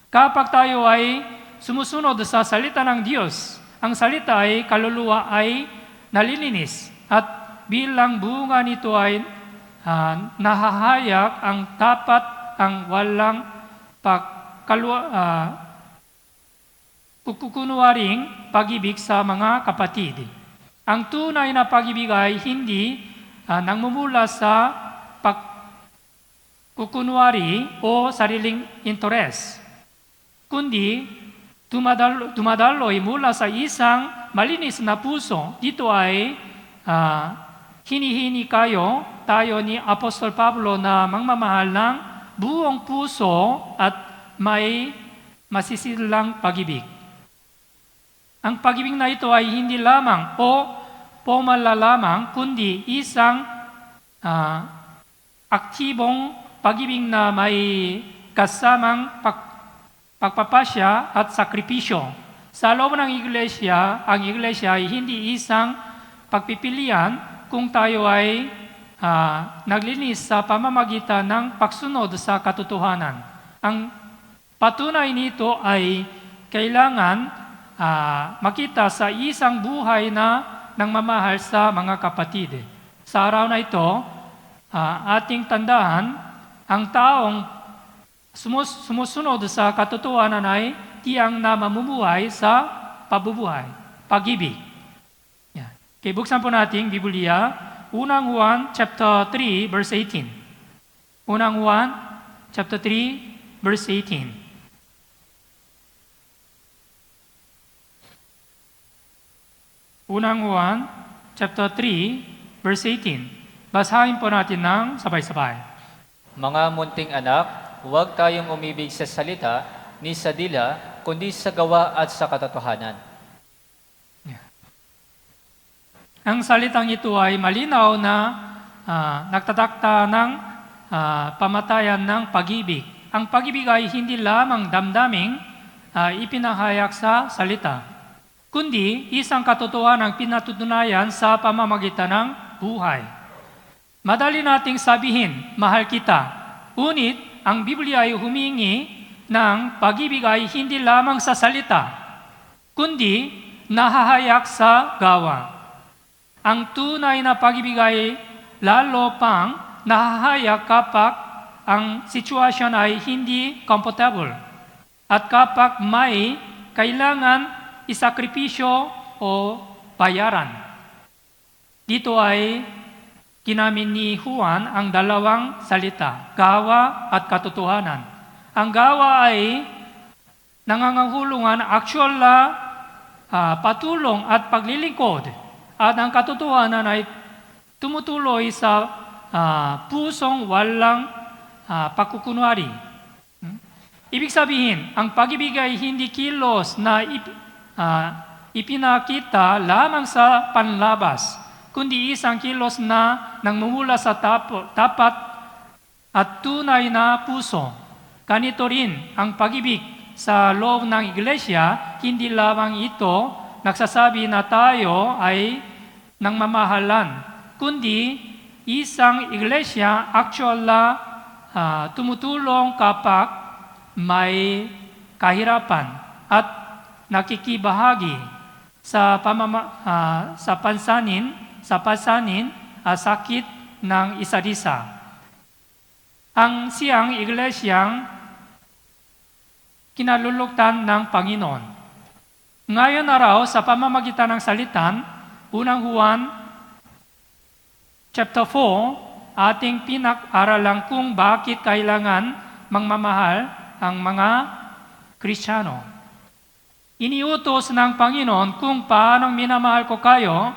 Kapag tayo ay sumusunod sa salita ng Diyos, ang salita ay kaluluwa ay nalilinis at bilang bunga nito ay nahahayag ang dapat ang walang kukunuwaring pag-ibig sa mga kapatid. Ang tunay na pag-ibig ay hindi nangmumula sa pagkukunwari o sariling interes, kundi dumadaloy mula sa isang malinis na puso. Dito ay hinihini tayo ni Apostol Pablo na mangmamahal ng buong puso at may masisilang pag-ibig. Ang pag-ibig na ito ay hindi lamang o pumala lamang, kundi isang aktibong pag-ibig na may kasamang pagpapasya at sakripisyo. Sa loob ng iglesia, ang iglesia ay hindi isang pagpipilian kung tayo ay naglinis sa pamamagitan ng pagsunod sa katotohanan. Ang patunay nito ay kailangan makita sa isang buhay na nangmamahal sa mga kapatid. Sa araw na ito, ating tandaan, ang taong sumusunod sa katotohanan ay tiyang na mamumuhay sa pabubuhay, pag-ibig. Yan. Okay, buksan po natin Biblia, Unang Juan chapter 3 verse 18. Unang Juan chapter 3 verse 18. Unang Juan chapter 3 verse 18. Basahin po natin ng sabay-sabay. Mga munting anak, huwag tayong umibig sa salita ni sa dila, kundi sa gawa at sa katotohanan. Ang salitang ito ay malinaw na nagtatakda ng pamatayan ng pag-ibig. Ang pag-ibig ay hindi lamang damdaming ipinahayag sa salita, kundi isang katotohanan ang pinatutunayan sa pamamagitan ng buhay. Madali nating sabihin, mahal kita. Ngunit ang Biblia ay humingi ng pag-ibig ay hindi lamang sa salita, kundi nahahayag sa gawa. Ang tunay na pag-ibig ay lalo pang nahahayag kapag ang sitwasyon ay hindi comfortable at kapag may kailangan isakripisyo o bayaran. Dito ay ginamit ni Juan ang dalawang salita, gawa at katotohanan. Ang gawa ay nangangahulugan actual na patulong at paglilingkod. At ang katotohanan ay tumutuloy sa pusong walang pagkukunwari. Ibig sabihin, ang pag-ibig ay hindi kilos na ipinakita lamang sa panlabas, kundi isang kilos na nangmumula sa tapat at tunay na puso. Ganito rin ang pag-ibig sa loob ng iglesia, hindi lamang ito nagsasabi na tayo ay nangmamahalan, kundi isang iglesia actual na tumutulong kapag may kahirapan at nakikibahagi sa pansanin sakit ng isa't isa. Ang siyang iglesyang kinalulugtan ng Panginoon. Ngayon araw, sa pamamagitan ng salitan, Unang Juan, chapter 4, ating pinag-aralan kung bakit kailangan mangmamahal ang mga Kristiyano. Iniutos ng Panginoon kung paano minamahal ko kayo,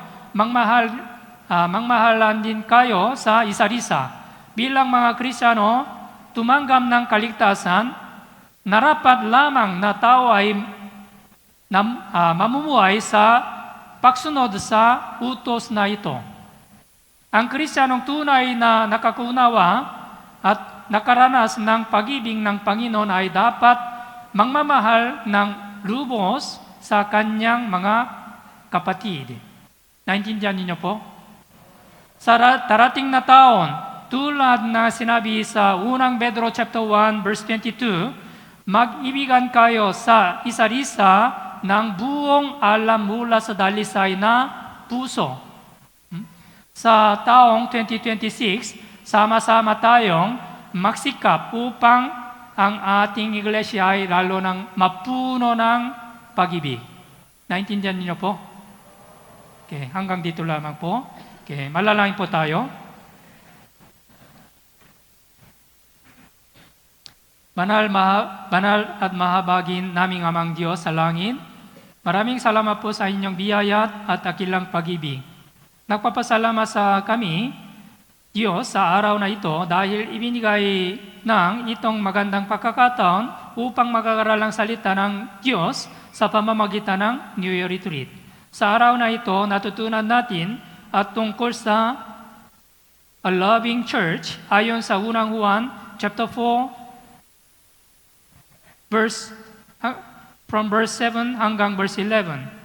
mangmahalan din kayo sa isa't isa. Bilang mga Kristiyano, tumanggap ng kaligtasan, narapat lamang na tao ay mamumuhay sa pagsunod sa utos na ito. Ang Kristiyanong tunay na nakakunawa at nakaranas ng pag-ibig ng Panginoon ay dapat mangmamahal ng lubos sa kanyang mga kapatid. Naintindihan niyo po? Sa darating na taon, tulad na sinabi sa unang Pedro chapter 1 verse 22, mag-ibigan kayo sa isa't isa ng buong alam mula sa dalisay na puso. Sa taong 2026, sama-sama tayong magsikap upang ang ating iglesia ay lalo ng mapuno ng pag-ibig. Naintindihan niyo po? Okay, hanggang dito lamang po. Okay, malalangin po tayo. Banal at mahabagin naming amang Diyos sa langit, maraming salamat po sa inyong biyaya at dakilang pag-ibig. Nagpapasalamat sa kami, Diyos, sa araw na ito dahil ibinigay ng itong magandang pagkakataon upang mag-aaral ang salita ng Diyos sa pamamagitan ng New Year Retreat. Sa araw na ito, natutunan natin at tungkol sa a loving church ayon sa unang Juan chapter 4 from verse 7 hanggang verse 11.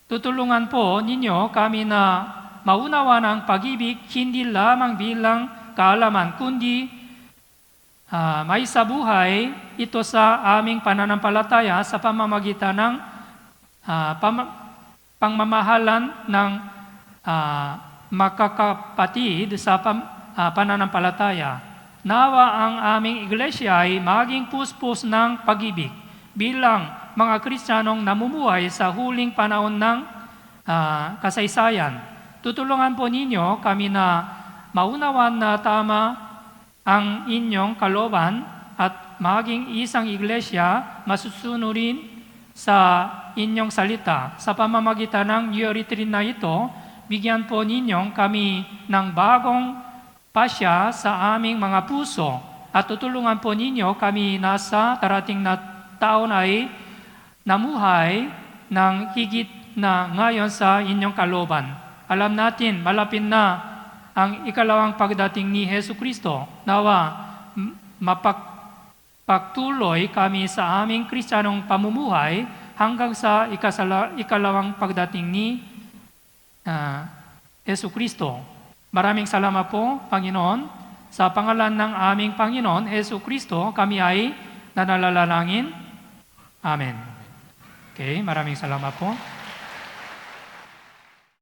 Tutulungan po ninyo kami na maunawa ng pag-ibig hindi lamang bilang kaalaman, kundi may sabuhay ito sa aming pananampalataya sa pamamagitan ng pangmamahalan ng makakapatid sa pananampalataya. Nawa ang aming iglesia ay maging puspos ng pag-ibig bilang mga Kristiyanong namumuhay sa huling panahon ng kasaysayan. Tutulungan po ninyo kami na maunawan na tama ang inyong kalooban at maging isang iglesia masusunurin sa inyong salita. Sa pamamagitan ng year retreat na ito, bigyan po ninyong kami ng bagong pasya sa aming mga puso at tutulungan po ninyo kami nasa darating na taon ay namuhay ng higit na ngayon sa inyong kalooban. Alam natin, malapit na ang ikalawang pagdating ni Hesus Kristo. Nawa mapagtuloy kami sa aming Kristiyanong pamumuhay hanggang sa ikalawang pagdating ni Hesus Kristo. Maraming salamat po, Panginoon. Sa pangalan ng aming Panginoon, Hesus Kristo, kami ay nananalalangin. Amen. Okay, maraming salamat po.